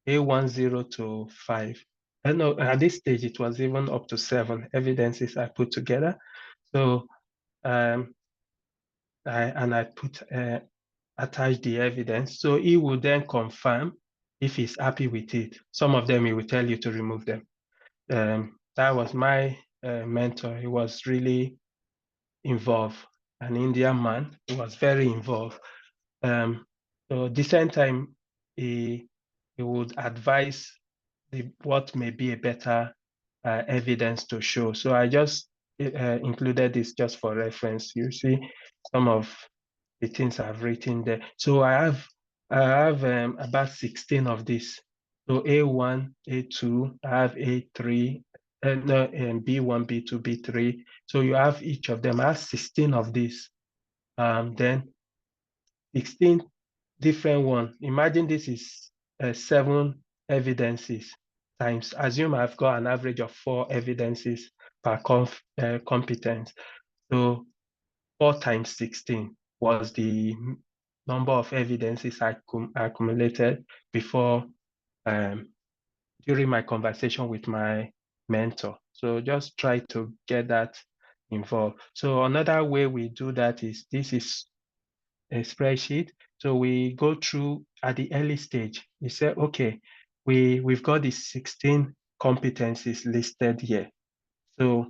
A1 0 to 5. And no, at this stage, it was even up to 7 evidences I put together. So I put attach the evidence. So he will then confirm if he's happy with it. Some of them he will tell you to remove them. That was my mentor. He was really involved, an Indian man. He was very involved. So the same time, he would advise what may be a better evidence to show. So I just included this just for reference. You see some of the things I've written there. So I have about 16 of these. So A1, A2, I have A3, and B1, B2, B3. So you have each of them. I have 16 of these. Then 16 different one. Imagine this is 7 evidences times. Assume I've got an average of 4 evidences per competence. So 4 times 16 was the number of evidences I accumulated before during my conversation with my mentor. So just try to get that involved. So another way we do that is, this is a spreadsheet. So we go through at the early stage. We say, okay, we've got the 16 competencies listed here. So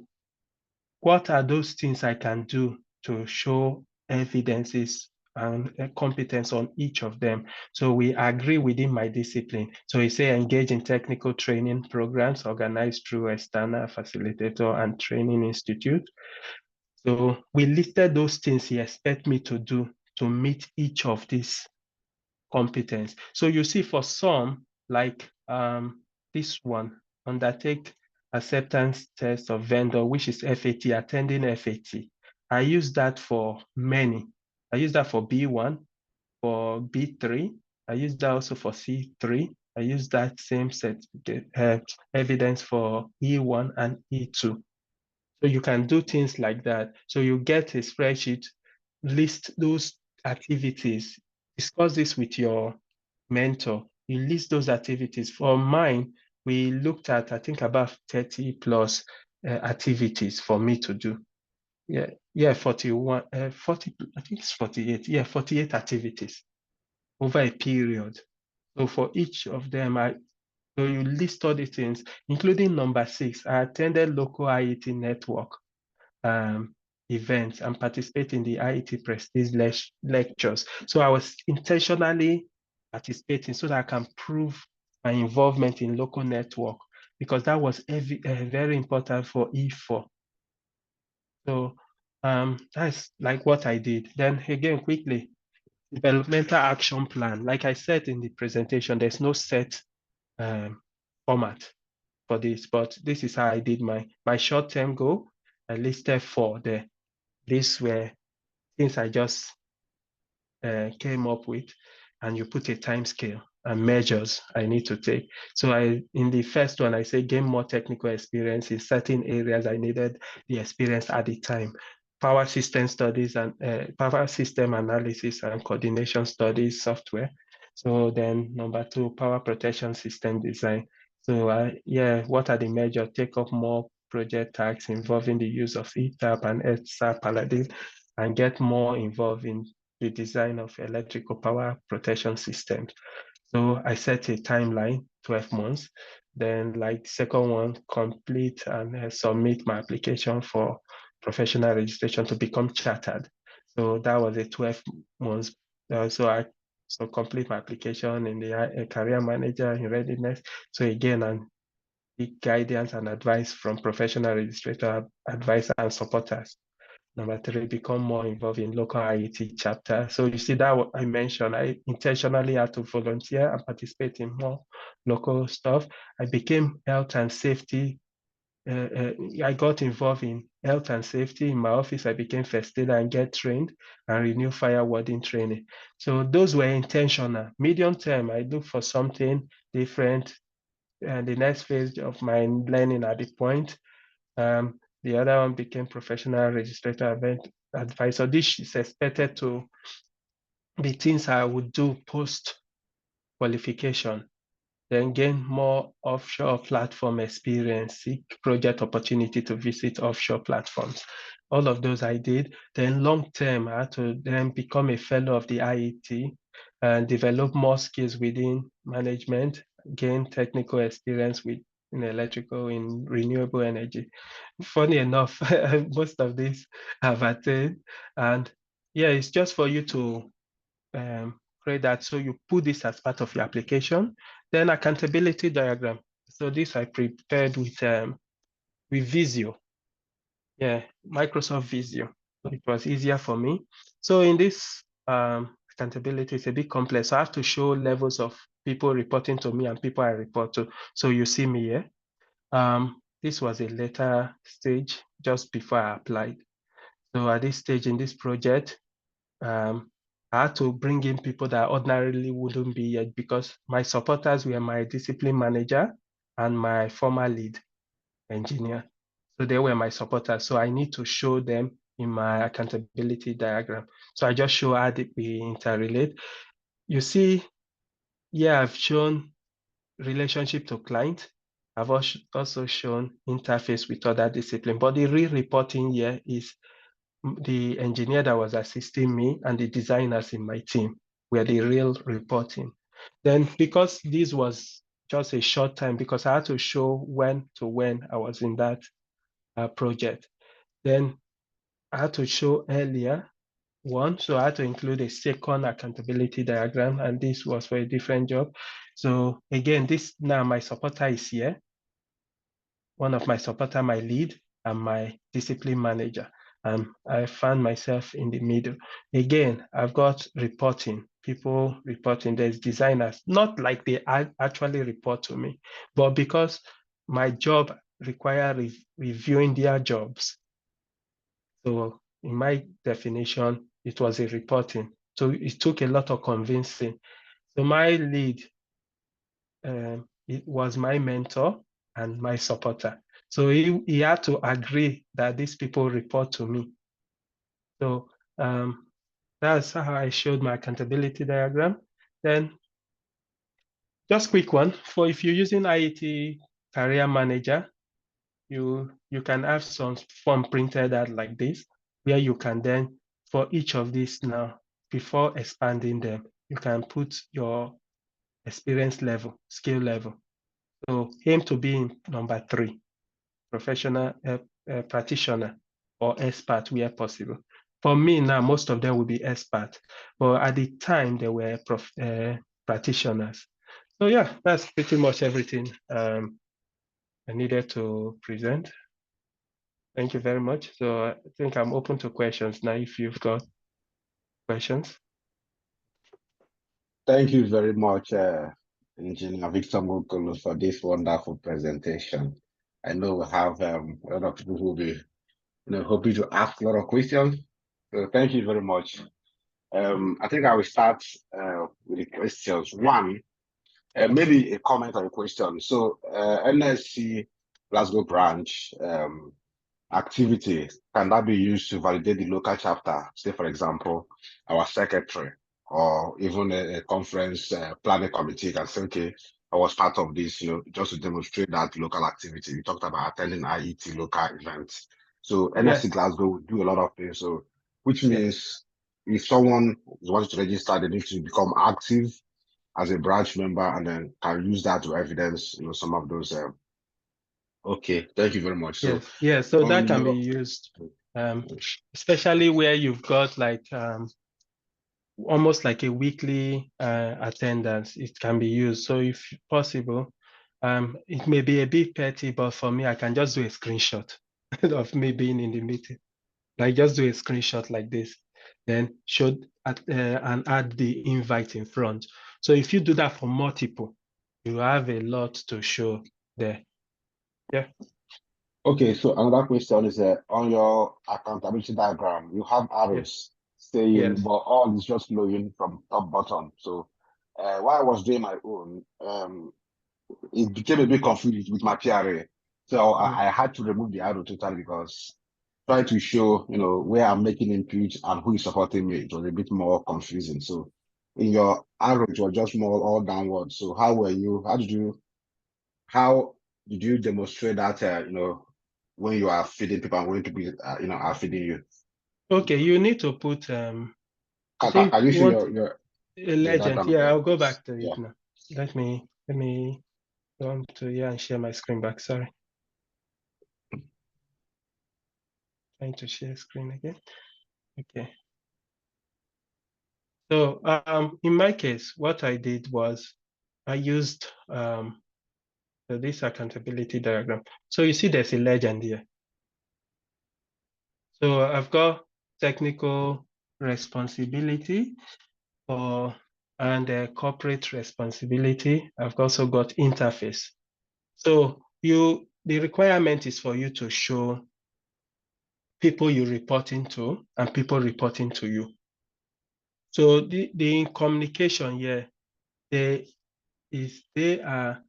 what are those things I can do to show evidences and competence on each of them? So we agree within my discipline. So we say engage in technical training programs organized through external facilitator and training institute. So we listed those things he expect me to do to meet each of these competence. So you see for some, like this one, undertake acceptance test of vendor, which is FAT, attending FAT. I use that for many. I use that for B1, for B3. I use that also for C3. I use that same set evidence for E1 and E2. So you can do things like that. So you get a spreadsheet, list those activities, discuss this with your mentor. You list those activities. For mine, we looked at, I think, about 30 plus activities for me to do. Yeah, 41, 40, I think it's 48. Yeah, 48 activities over a period. So for each of them, so you list all the things, including number 6. I attended local IET network. events and participate in the IET Prestige lectures. So I was intentionally participating so that I can prove my involvement in local network, because that was very important for E4. So that's like what I did. Then again, quickly, developmental action plan. Like I said in the presentation, there's no set format for this, but this is how I did my short-term goal. I listed 4 there. These were things I just came up with, and you put a time scale and measures I need to take. So in the first one, I say gain more technical experience in certain areas I needed the experience at the time. Power system studies and power system analysis and coordination studies software. So then number 2, power protection system design. So yeah, what are the measures? Take up more project tasks involving the use of ETAP and ETSA Paladin, and get more involved in the design of electrical power protection systems. So I set a timeline, 12 months. Then like second one, complete and submit my application for professional registration to become chartered. So that was a 12 months. So complete my application in the career manager in readiness. So again, and the guidance and advice from professional registrator, advisor and supporters. Number 3, become more involved in local IET chapter. So you see that I mentioned, I intentionally had to volunteer and participate in more local stuff. I became health and safety. I got involved in health and safety. In my office, I became first aider and get trained and renew fire warding training. So those were intentional. Medium term, I look for something different. And the next phase of my learning at the point, the other one became professional registrator event advisor. This is expected to be things I would do post qualification, then gain more offshore platform experience, seek project opportunity to visit offshore platforms. All of those I did. Then long term, I had to then become a fellow of the IET and develop more skills within management, gain technical experience in electrical, in renewable energy. Funny enough, most of these I've attained. And yeah, it's just for you to create that. So you put this as part of your application. Then accountability diagram. So this I prepared with Visio. Yeah, Microsoft Visio. It was easier for me. So in this accountability, it's a bit complex. So I have to show levels of people reporting to me and people I report to. So you see me here. This was a later stage just before I applied. So at this stage in this project, I had to bring in people that ordinarily wouldn't be here, because my supporters were my discipline manager and my former lead engineer. So they were my supporters. So I need to show them in my accountability diagram. So I just show how we interrelate. You see, yeah, I've shown relationship to client. I've also shown interface with other discipline, but the real reporting here is the engineer that was assisting me and the designers in my team were the real reporting. Then because this was just a short time, because I had to show when I was in that project, then I had to show earlier one, so I had to include a second accountability diagram, and this was for a different job. So again, this now my supporter is here, one of my supporter, my lead, and my discipline manager. I found myself in the middle. Again, I've got reporting, people reporting. There's designers, not like they actually report to me, but because my job requires reviewing their jobs. So in my definition, it was a reporting. So it took a lot of convincing. So my lead, it was my mentor and my supporter. So he had to agree that these people report to me. So that's how I showed my accountability diagram. Then just quick one, for if you're using IET Career Manager, you can have some form printed out like this, where you can then, for each of these now, before expanding them, you can put your experience level, skill level. So aim to be in number 3, professional practitioner. or expert where possible. For me now, most of them will be expert, but at the time they were practitioners. So yeah, that's pretty much everything I needed to present. Thank you very much. So I think I'm open to questions now if you've got questions. Thank you very much, Engineer Victor Mokolo, for this wonderful presentation. I know we have a lot of people who will be hoping to ask a lot of questions. So thank you very much. I think I will start with the questions. One, maybe a comment or a question. So NSC Glasgow branch activity, can that be used to validate the local chapter? Say, for example, our secretary or even a conference planning committee can say, okay, I was part of this, just to demonstrate that local activity. We talked about attending IET local events. So NSC Glasgow would do a lot of things. So, which means if someone wants to register, they need to become active as a branch member and then can use that to evidence, some of those. Okay, thank you very much. So so that on can be your used, especially where you've got like almost like a weekly attendance. It can be used. So if possible, it may be a bit petty, but for me, I can just do a screenshot of me being in the meeting. Like just do a screenshot like this, then show and add the invite in front. So if you do that for multiple, you have a lot to show there. Yeah. Okay, so another question is on your accountability diagram, you have arrows saying, but all is just flowing from top bottom. So while I was doing my own, it became a bit confused with my PRA. So I had to remove the arrow totally because trying to show, where I'm making input and who is supporting me, it was a bit more confusing. So in your arrow, it was just more all downward. So how did you demonstrate that, when you are feeding people and when people, are feeding you? Okay, you need to put, I think Can you you see want your a legend. diagram Yeah, again? I'll go back to Yeah. it now. Let me go on to here and share my screen back. Sorry. Trying to share screen again. Okay. So in my case, what I did was I used this accountability diagram. So you see there's a legend here. So I've got technical responsibility and corporate responsibility. I've also got interface. So the requirement is for you to show people you're reporting to and people reporting to you. So the communication here, they are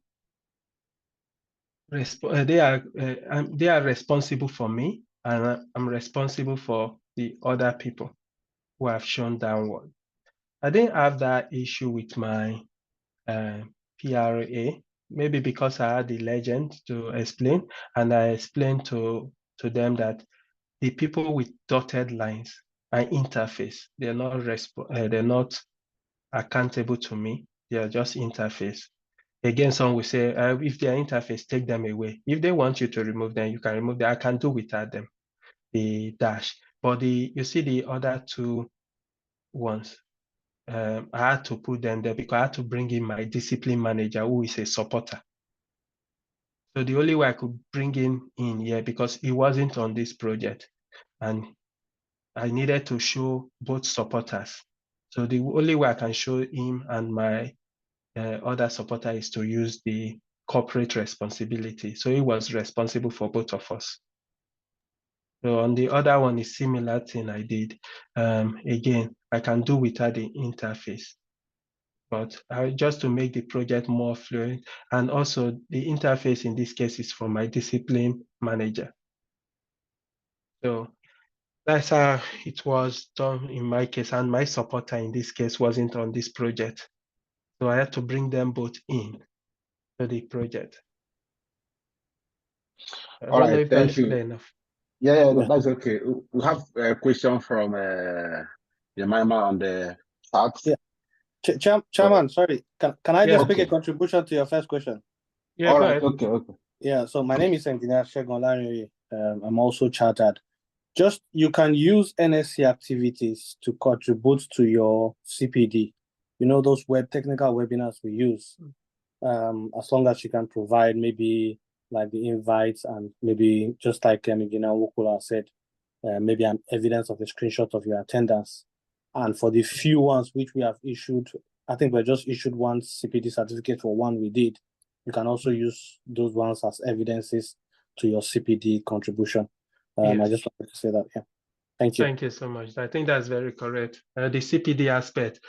responsible for me, and I'm responsible for the other people who have shown downward. I didn't have that issue with my PRA, maybe because I had the legend to explain, and I explained to them that the people with dotted lines are interface. They're not accountable to me. They are just interface. Again, some will say, if they are interface, take them away. If they want you to remove them, you can remove them. I can do without them, the dash. But you see the other two ones, I had to put them there because I had to bring in my discipline manager, who is a supporter. So the only way I could bring him in here, because he wasn't on this project, and I needed to show both supporters. So the only way I can show him and my other supporter is to use the corporate responsibility. So he was responsible for both of us. So on the other one is similar thing I did. Again, I can do without the interface, but just to make the project more fluent. And also the interface in this case is for my discipline manager. So that's how it was done in my case. And my supporter in this case wasn't on this project. So I had to bring them both in to the project. I don't know if Thank that's you. clear enough. Yeah, that's okay. We have a question from Jemima on the chat. Yeah. Chairman, sorry. Can I just make a contribution to your first question? Yeah, All go right, ahead. okay. Yeah, so my name is Engineer C.Eng. I'm also chartered. Just you can use NSC activities to contribute to your CPD. You know, those technical webinars we use. As long as you can provide maybe like the invites and maybe just like Engineer Wukula said, maybe an evidence of a screenshot of your attendance. And for the few ones which we have issued, I think we just issued one CPD certificate for one we did. You can also use those ones as evidences to your CPD contribution. Yes. I just wanted to say that. Yeah. Thank you. Thank you so much. I think that's very correct. The CPD aspect,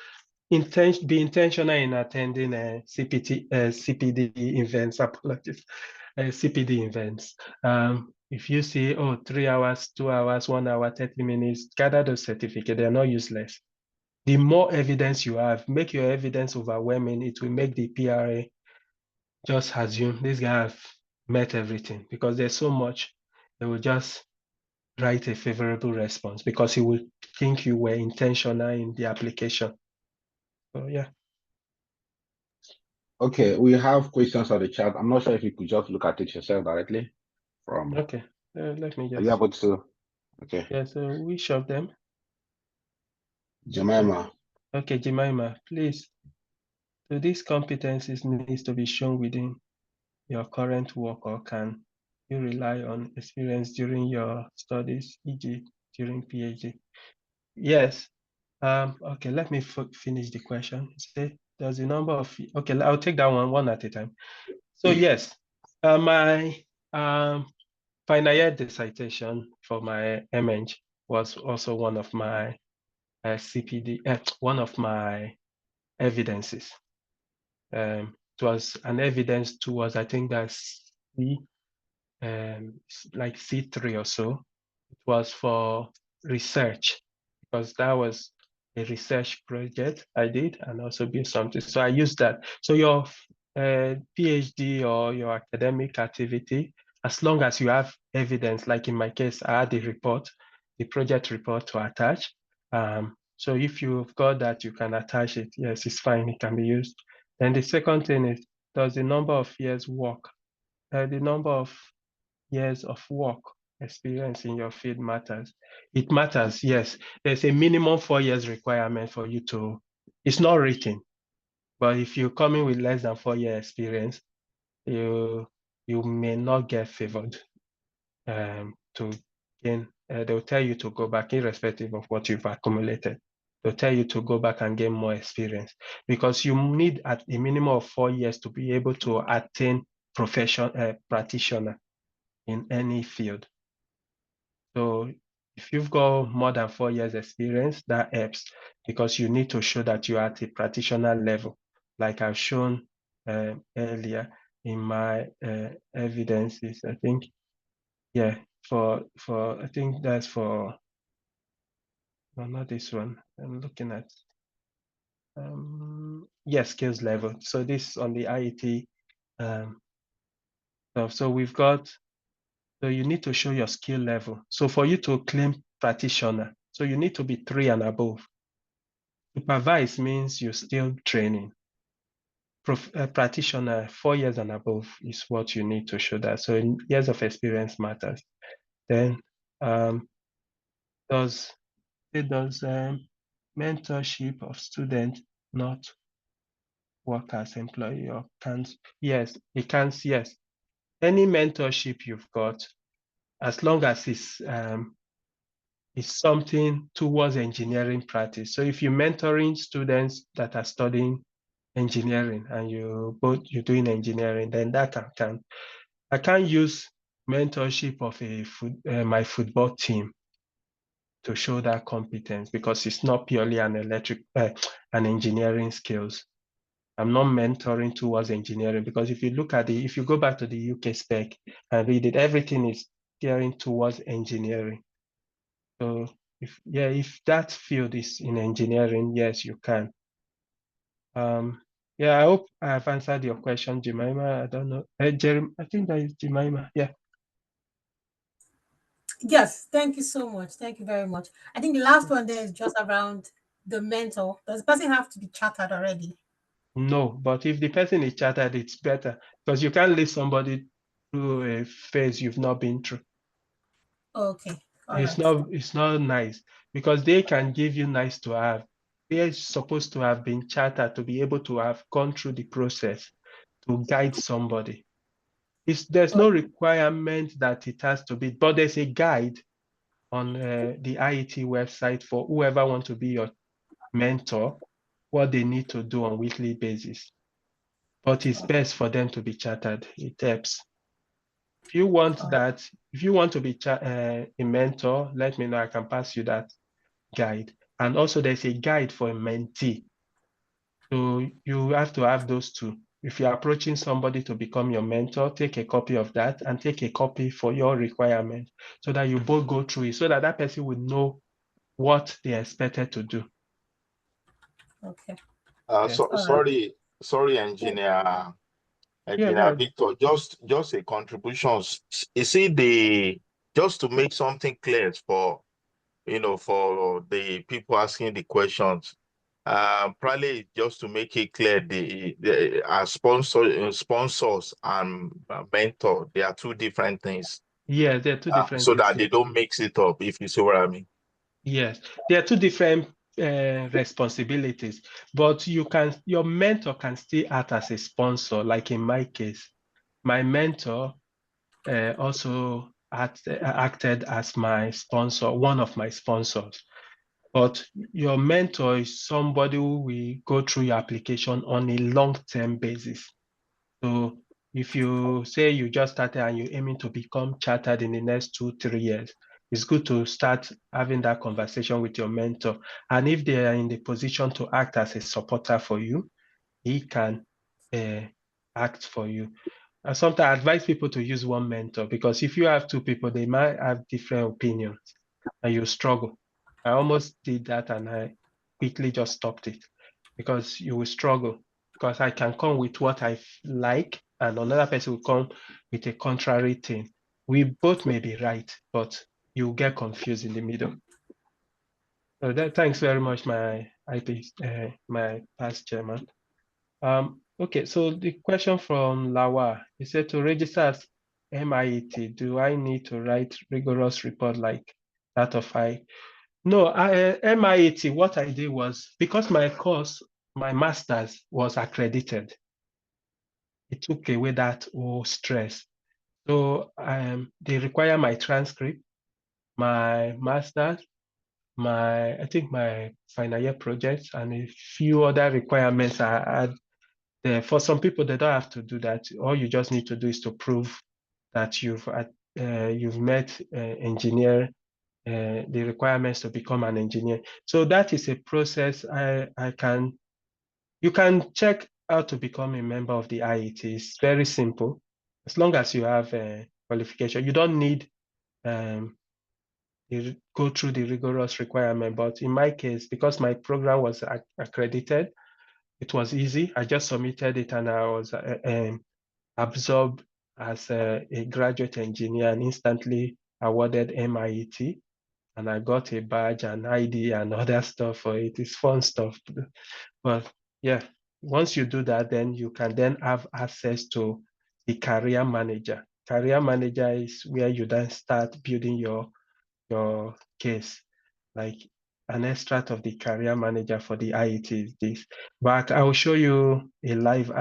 be intentional in attending CPD events, apologies, CPD events. If you see, 3 hours, 2 hours, 1 hour, 30 minutes, gather those certificates. They're not useless. The more evidence you have, make your evidence overwhelming. It will make the PRA just assume this guy have met everything, because there's so much. They will just write a favorable response because he will think you were intentional in the application. So yeah. Okay, we have questions on the chat. I'm not sure if you could just look at it yourself directly from. Okay, let me Are just. you able to? Okay. Yeah, so which of them? Jemima. Okay, Jemima, please. So these competencies needs to be shown within your current work, or can you rely on experience during your studies, e.g. during PhD? Yes. Okay, let me finish the question. Say, there's a number of, okay, I'll take that one at a time. So yes, my final year dissertation for my MNG was also one of my CPD, one of my evidences. It was an evidence towards, I think that's like C3 or so. It was for research, because that was a research project I did and also built something. So I used that. So your PhD or your academic activity, as long as you have evidence, like in my case, I had the report, the project report to attach. So if you've got that, you can attach it. Yes, it's fine. It can be used. And the second thing is, does the number of years work? The number of years of work experience in your field matters. It matters, yes. There's a minimum 4 years requirement for you to, it's not written, but if you come in with less than 4 year experience, you may not get favored to gain. They'll tell you to go back irrespective of what you've accumulated. They'll tell you to go back and gain more experience, because you need at a minimum of 4 years to be able to attain practitioner in any field. So if you've got more than 4 years experience, that helps, because you need to show that you're at a practitioner level, like I've shown earlier in my evidences. I think, yeah, for I think that's for, no, not this one. I'm looking at, yes, skills level. So this on the IET stuff. So we've got, so you need to show your skill level. So for you to claim practitioner, so you need to be 3 and above. Supervise means you're still training. Practitioner, 4 years and above is what you need to show that. So years of experience matters. Then does mentorship of students not work as employee, or can't? Yes, it can. Yes, any mentorship you've got, as long as it's something towards engineering practice. So if you're mentoring students that are studying engineering and you're doing engineering, then that can count. I can't use mentorship of my football team to show that competence, because it's not purely an engineering skills. I'm not mentoring towards engineering, because if you look at if you go back to the UK spec and read it, everything is gearing towards engineering. So if that field is in engineering, yes, you can. Yeah, I hope I have answered your question, Jemima. I don't know. I think that is Jemima. Yeah. Yes, thank you so much. Thank you very much. I think the last one there is just around the mentor. Does the person have to be chartered already? No, but if the person is chartered, it's better, because you can't lead somebody through a phase you've not been through. Okay. All right. It's not nice because they can give you nice to have. They're supposed to have been chartered to be able to have gone through the process to guide somebody. There's no requirement that it has to be, but there's a guide on the IET website for whoever wants to be your mentor, what they need to do on weekly basis. But it's best for them to be chartered. It helps. If you want that, if you want to be a mentor, let me know. I can pass you that guide. And also there's a guide for a mentee. So you have to have those two. If you're approaching somebody to become your mentor, take a copy of that and take a copy for your requirement so that you both go through it so that that person will know what they expected to do. Okay. Yeah. Sorry, engineer. Yeah, Engineer Victor, just a contribution. You see, just to make something clear for for the people asking the questions. Probably just to make it clear, the sponsors and mentor, they are two different things. Yeah, they're two different So things. that they don't mix it up, if you see what I mean. Yes, there are two different responsibilities, but your mentor can still act as a sponsor. Like in my case, my mentor also acted as my sponsor, one of my sponsors. But your mentor is somebody who will go through your application on a long-term basis. So if you say you just started and you're aiming to become chartered in the next 2-3 years, it's good to start having that conversation with your mentor. And if they are in the position to act as a supporter for you, he can act for you. And sometimes I advise people to use one mentor because if you have two people, they might have different opinions and you struggle. I almost did that and I quickly just stopped it because you will struggle because I can come with what I like and another person will come with a contrary thing. We both may be right, but you get confused in the middle. So thanks very much, my my past chairman. Okay, so the question from Lawa, he said to register as MIET, do I need to write rigorous report like that of I? No, MIET, what I did was, because my course, my master's was accredited, it took away that whole stress. So they require my transcript, my master's, I think my final year projects, and a few other requirements I had there. For some people, they don't have to do that. All you just need to do is to prove that you've met the requirements to become an engineer. So that is a process. You can check how to become a member of the IET. It's very simple. As long as you have a qualification, you don't need go through the rigorous requirement. But in my case, because my program was accredited, it was easy. I just submitted it and I was absorbed as a graduate engineer and instantly awarded MIET. And I got a badge and ID and other stuff for it. It's fun stuff. But yeah, once you do that, then you can then have access to the career manager. Career manager is where you then start building your case, like an extract of the career manager for the IET is this. But I will show you a live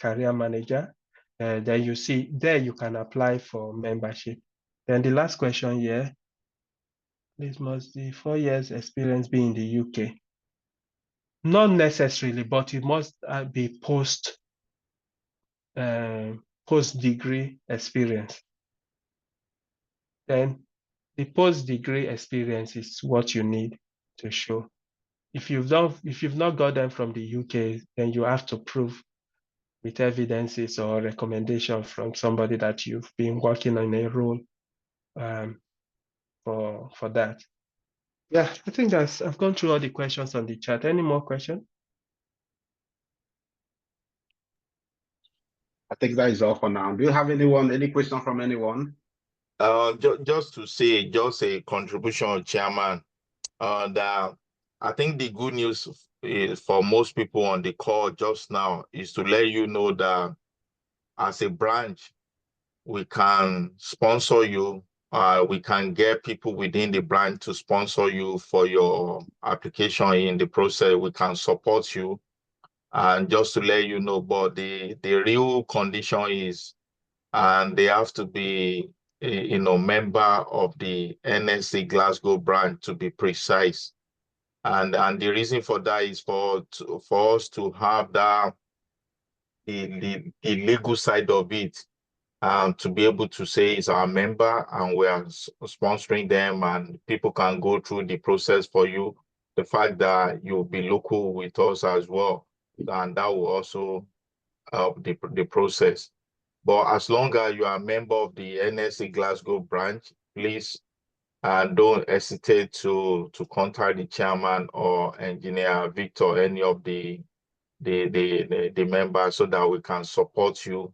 career manager. Then you see there you can apply for membership. Then the last question here, this must be 4 years experience be in the UK. Not necessarily, but it must be post-degree experience. Then the post-degree experience is what you need to show. If you've not got them from the UK, then you have to prove with evidences or recommendation from somebody that you've been working on a role for that. Yeah, I think I've gone through all the questions on the chat. Any more questions? I think that is all for now. Do you have any question from anyone? Just to say, just a contribution, Chairman. That I think the good news is for most people on the call just now is to let you know that as a branch, we can sponsor you we can get people within the branch to sponsor you for your application in the process. We can support you. And just to let you know, but the real condition is, and they have to be, member of the NSC Glasgow branch, to be precise. And the reason for that is for us to have that the legal side of it, to be able to say it's our member and we are sponsoring them, and people can go through the process for you. The fact that you'll be local with us as well, and that will also help the process. But as long as you are a member of the NSC Glasgow branch, please don't hesitate to contact the chairman or engineer Victor, any of the members, so that we can support you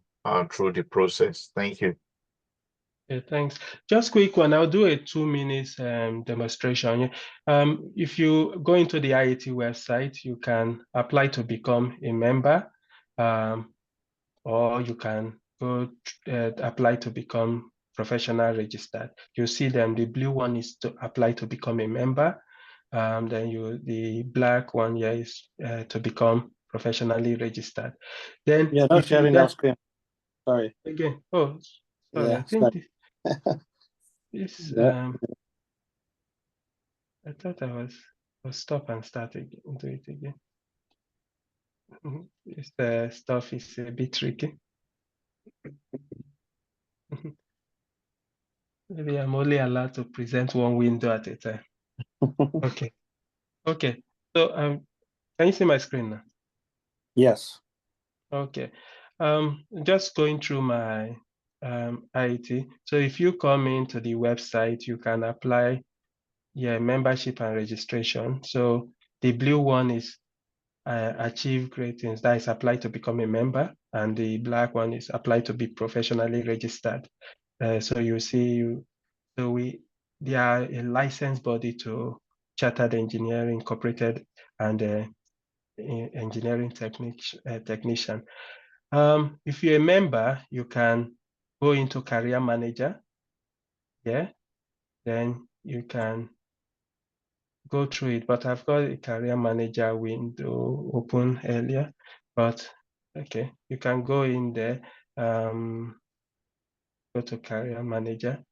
through the process. Thank you. Okay, thanks. Just quick one. I'll do a 2 minutes demonstration. If you go into the IAT website, you can apply to become a member, or you can go apply to become professional registered. You see them. The blue one is to apply to become a member. Then the black one here is to become professionally registered. Then Yeah, not sharing that screen. Sorry. Again. Oh, sorry. Yeah, I think this. Yeah. I thought I was stop and start again. Do it again. This stuff is a bit tricky. Maybe I'm only allowed to present one window at a time. Okay. Okay. So can you see my screen now? Yes. Okay. Just going through my IET. So if you come into the website, you can apply membership and registration. So the blue one is achieve great things. That is apply to become a member, and the black one is apply to be professionally registered. So you see, they are a licensed body to Chartered Engineering Incorporated and engineering technician. If you're a member, you can go into Career Manager. Yeah, then you can go through it, but I've got a Career Manager window open earlier. But okay, you can go in there, go to Career Manager.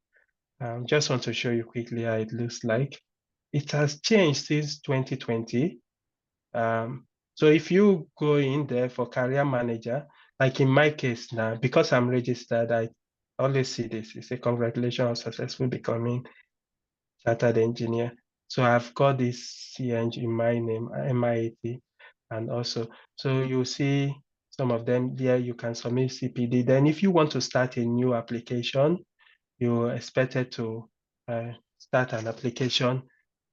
Just want to show you quickly how it looks like. It has changed since 2020. So if you go in there for Career Manager, like in my case now, because I'm registered, I always see this. It's a congratulations on successful becoming Chartered Engineer. So I've got this C.Eng in my name, MIAT, and also, so you see some of them there, you can submit CPD. Then if you want to start a new application, you're expected to start an application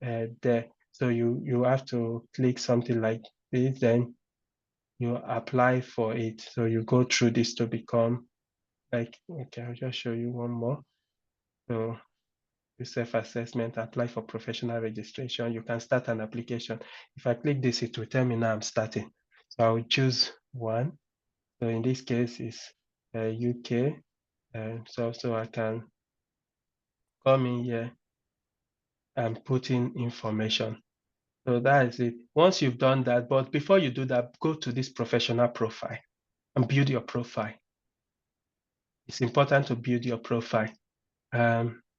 there. So you have to click something like this, then you apply for it. So you go through this to become like, okay, I'll just show you one more. So self-assessment, apply for professional registration. You can start an application. If I click this, it will tell me now I'm starting. So I will choose one. So in this case, it's UK. So I can come in here and put in information. So that is it. Once you've done that, but before you do that, go to this professional profile and build your profile. It's important to build your profile.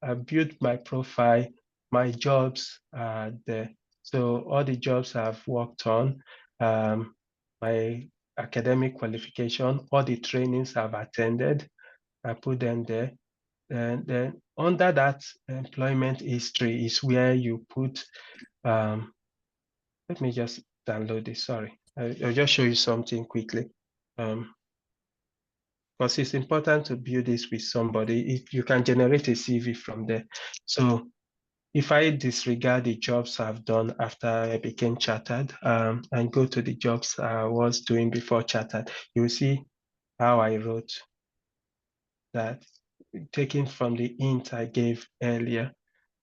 I built my profile, my jobs are there. So all the jobs I've worked on, my academic qualification, all the trainings I've attended, I put them there. And then under that employment history is where you put, let me just download this, sorry. I'll just show you something quickly. Because it's important to build this with somebody. If you can generate a CV from there. So if I disregard the jobs I've done after I became chartered and go to the jobs I was doing before chartered, you'll see how I wrote that, taking from the hint I gave earlier,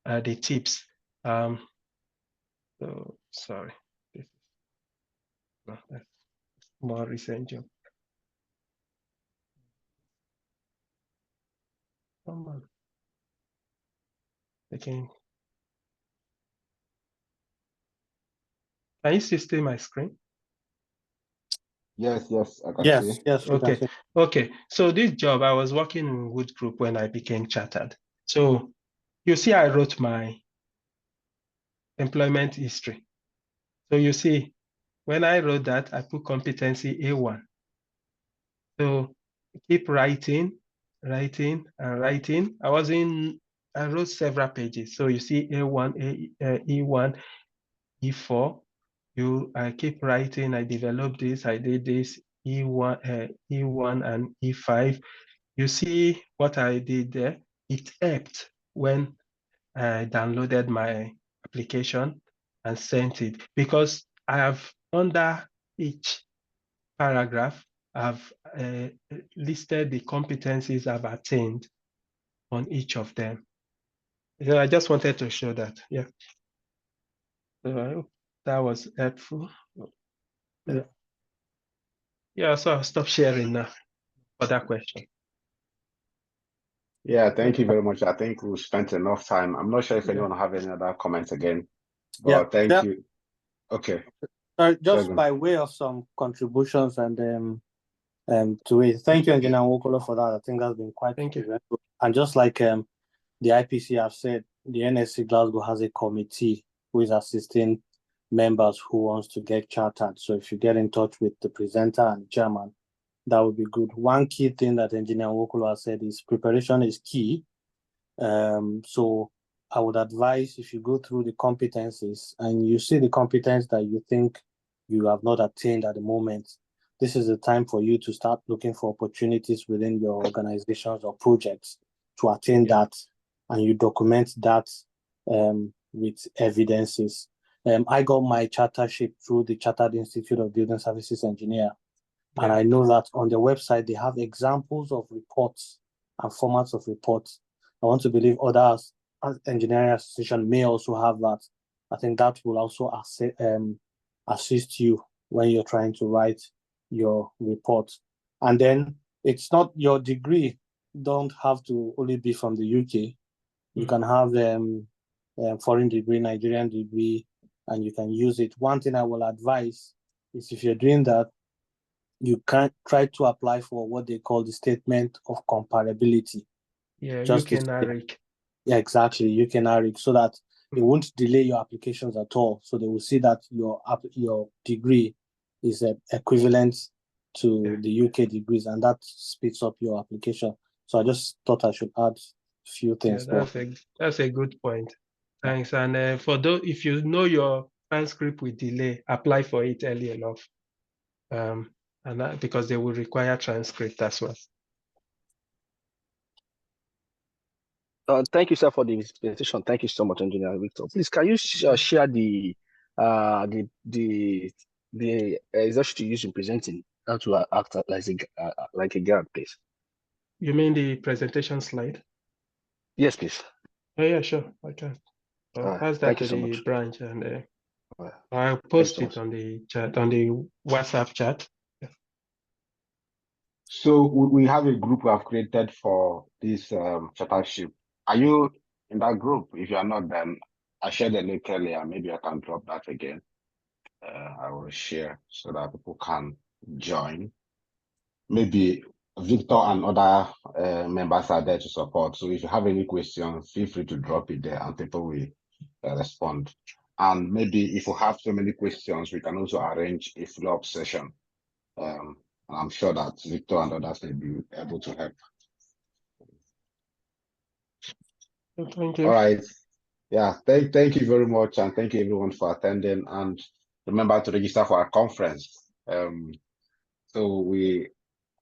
the tips. So sorry, this is that's more recent job. Come on. Can you still see my screen? Yes, I can Yes, see. yes, we can Okay. see. Okay. So this job, I was working in Wood Group when I became chartered. So you see, I wrote my employment history. So you see, when I wrote that, I put competency A1. So keep writing, writing, and writing. I wrote several pages. So you see A1, E1, E4. I keep writing, I developed this, I did this, E1 and E5. You see what I did there? It helped when I downloaded my application and sent it, because I have, under each paragraph, I've listed the competencies I've attained on each of them. So I just wanted to show that. Yeah. So I hope that was helpful. Yeah. Yeah, so I'll stop sharing now for that question. Yeah, thank you very much. I think we spent enough time. I'm not sure if Yeah. anyone have any other comments again, Yeah, but thank you. Okay. Just Segun. by way of some contributions and to it. Thank you, Engineer Wokolo, for that. I think that's been quite Thank you. eventful. And just like the IPC have said, the NSC Glasgow has a committee who is assisting members who wants to get chartered. So if you get in touch with the presenter and chairman, that would be good. One key thing that Engineer Wokolo has said is preparation is key. So I would advise, if you go through the competencies and you see the competence that you think you have not attained at the moment, this is the time for you to start looking for opportunities within your organizations or projects to attain that, and you document that with evidences. I got my chartership through the Chartered Institute of Building Services Engineer, and I know that on their website they have examples of reports and formats of reports. I want to believe others, as engineering association, may also have that. I think that will also assist you when you're trying to write your report. And then it's not your degree don't have to only be from the UK. You can have foreign degree, Nigerian degree, and you can use it. One thing I will advise is, if you're doing that, you can try to apply for what they call the statement of comparability. Yeah, Just UK NARIC. Yeah, exactly. You can NARIC, so that it won't delay your applications at all. So they will see that your degree is equivalent to the UK degrees, and that speeds up your application. So I just thought I should add a few things there. That's a good point. Thanks. And for those, if you know your transcript will delay, apply for it early enough. And that, because they will require transcript as well. Thank you, sir, for the presentation. Thank you so much, Engineer Victor. Please, can you share the exercise you use in presenting, how to act like a guide, please? You mean the presentation slide? Yes, please. Oh yeah, sure, I can. Pass that to the branch, and I'll post it on the chat, on the WhatsApp chat. Yeah. So we have a group we have created for this chartership. Are you in that group? If you are not, then I shared the link earlier. Maybe I can drop that again. I will share so that people can join. Maybe Victor and other members are there to support. So if you have any questions, feel free to drop it there and people will respond. And maybe if you have so many questions, we can also arrange a follow-up session. And I'm sure that Victor and others may be able to help. Thank you. All right. Yeah, thank you very much, and thank you everyone for attending. And remember to register for our conference. So we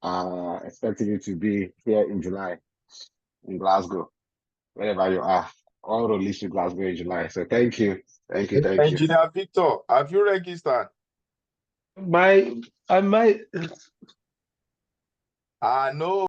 are expecting you to be here in July in Glasgow, wherever you are. All released to Glasgow in July. So thank you. Engineer Victor, have you registered? I might. No.